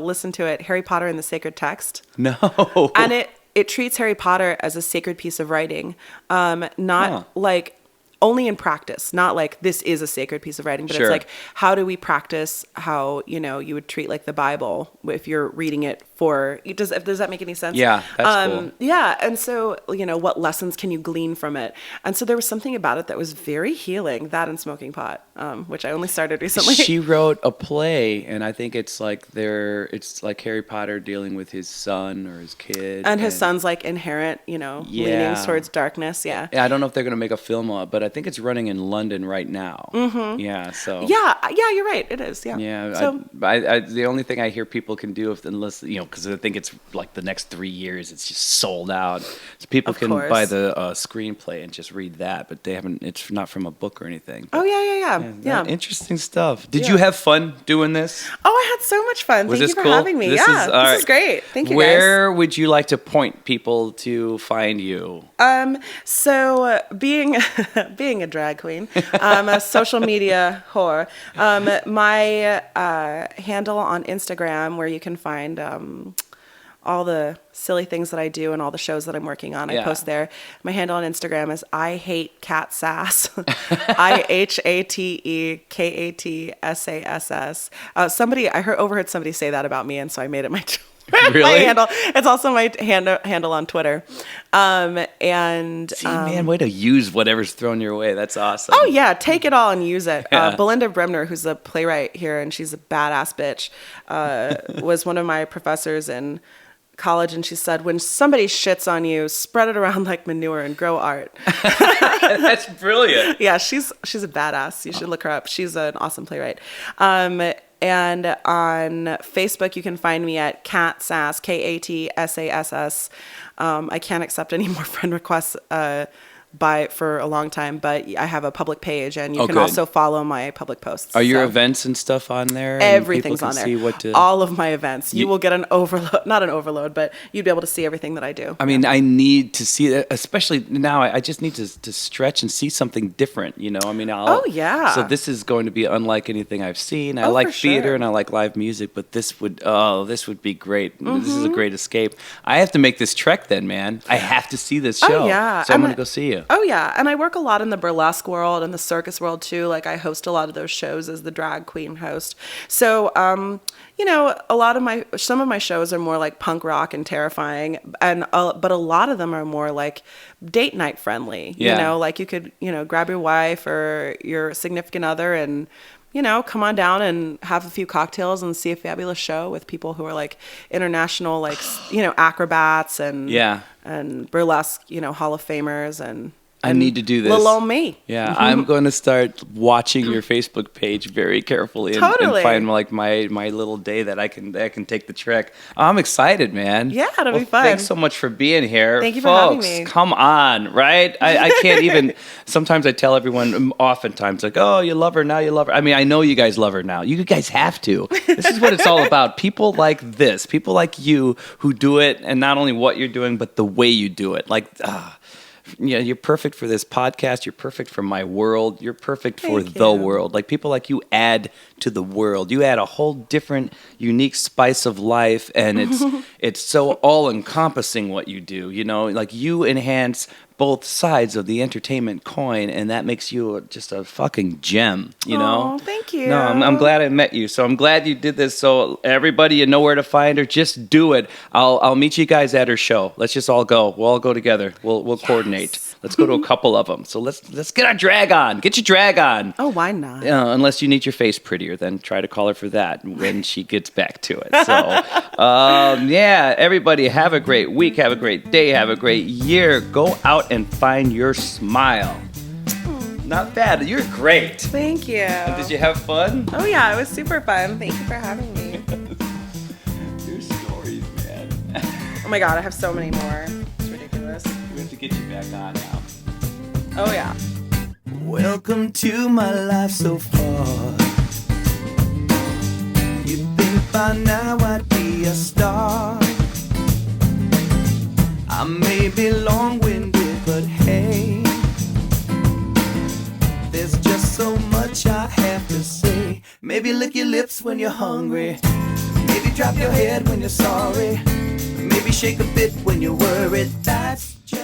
listened to it, Harry Potter and the Sacred Text. No. And it treats Harry Potter as a sacred piece of writing, not like only in practice, not like this is a sacred piece of writing, but it's like, how do we practice how, you would treat like the Bible if you're reading it does that make any sense? Yeah, that's cool. Yeah. And so, what lessons can you glean from it? And so there was something about it that was very healing, that and smoking pot, which I only started recently. She wrote a play, and I think it's like Harry Potter dealing with his son or his kid. And his son's like inherent, leanings towards darkness. Yeah. I don't know if they're going to make a film of it, but I think it's running in London right now. Mm-hmm. Yeah. So. Yeah, you're right. It is. Yeah. Yeah. So, I the only thing I hear people can do, unless because I think it's like the next 3 years, it's just sold out. So people can buy the screenplay and just read that, but they haven't. It's not from a book or anything. But, yeah. Interesting stuff. Did you have fun doing this? Oh, I had so much fun. Thank you for having me. This is great. Thank you. Where would you like to point people to find you? So being a drag queen, a social media whore. My handle on Instagram, where you can find all the silly things that I do and all the shows that I'm working on, I post there. My handle on Instagram is I hate Kat Sass. IHATEKATSASS. I overheard somebody say that about me, and so I made it my Really? my handle. It's also my handle on Twitter. Man, way to use whatever's thrown your way. That's awesome. Oh yeah, take it all and use it. Belinda Bremner, who's a playwright here, and she's a badass bitch, was one of my professors in college, and she said, when somebody shits on you, spread it around like manure and grow art. That's brilliant. Yeah, she's a badass. You should look her up. She's an awesome playwright. And on Facebook, you can find me at Kat Sass, KATSASS. I can't accept any more friend requests. for a long time, but I have a public page, and you can also follow my public posts. Are your events and stuff on there? Everything's on there. All of my events. You will get not an overload, but you'd be able to see everything that I do. I mean, I need to see that, especially now. I just need to stretch and see something different, you know? I mean, so this is going to be unlike anything I've seen. I like theater and I like live music, but this would be great. This is a great escape. I have to make this trek then, man. I have to see this show. So I'm going to go see you. Oh, yeah. And I work a lot in the burlesque world and the circus world, too. Like, I host a lot of those shows as the drag queen host. So, you know, some of my shows are more like punk rock and terrifying, but a lot of them are more like date night friendly. You know, like you could, you know, grab your wife or your significant other and, you know, come on down and have a few cocktails and see a fabulous show with people who are like international, like, you know, acrobats and burlesque, you know, Hall of Famers and I need to do this. Little old me. Yeah, I'm going to start watching your Facebook page very carefully and find like my little day that I can take the trek. I'm excited, man. Yeah, it'll be fun. Thanks so much for being here. Thank you for having me. Come on, right? I can't even. Sometimes I tell everyone, oftentimes, like, oh, you love her now, you love her. I mean, I know you guys love her now. You guys have to. This is what it's all about. People like this, people like you who do it, and not only what you're doing, but the way you do it. Like, yeah, you're perfect for this podcast. You're perfect for my world. You're perfect for the world. Like people like you add to the world. You add a whole different, unique spice of life, and it's so all encompassing what you do. You know, like you enhance both sides of the entertainment coin, and that makes you just a fucking gem, you know? Oh, thank you. No, I'm glad I met you. So I'm glad you did this. So everybody, you know where to find her. Just do it. I'll meet you guys at her show. Let's just all go. We'll all go together. We'll coordinate. Let's go to a couple of them. So let's get our drag on. Get your drag on. Oh, why not? Unless you need your face prettier, then try to call her for that when she gets back to it. So, yeah, everybody have a great week. Have a great day. Have a great year. Go out and find your smile. Not bad. You're great. Thank you. And did you have fun? Oh, yeah. It was super fun. Thank you for having me. Your stories, man. Oh, my God. I have so many more. It's ridiculous. We have to get you back on now. Oh, yeah. Welcome to my life so far. You'd think by now I'd be a star. I may be long-winded, but hey, there's just so much I have to say. Maybe lick your lips when you're hungry. Maybe drop your head when you're sorry. Maybe shake a bit when you're worried. That's just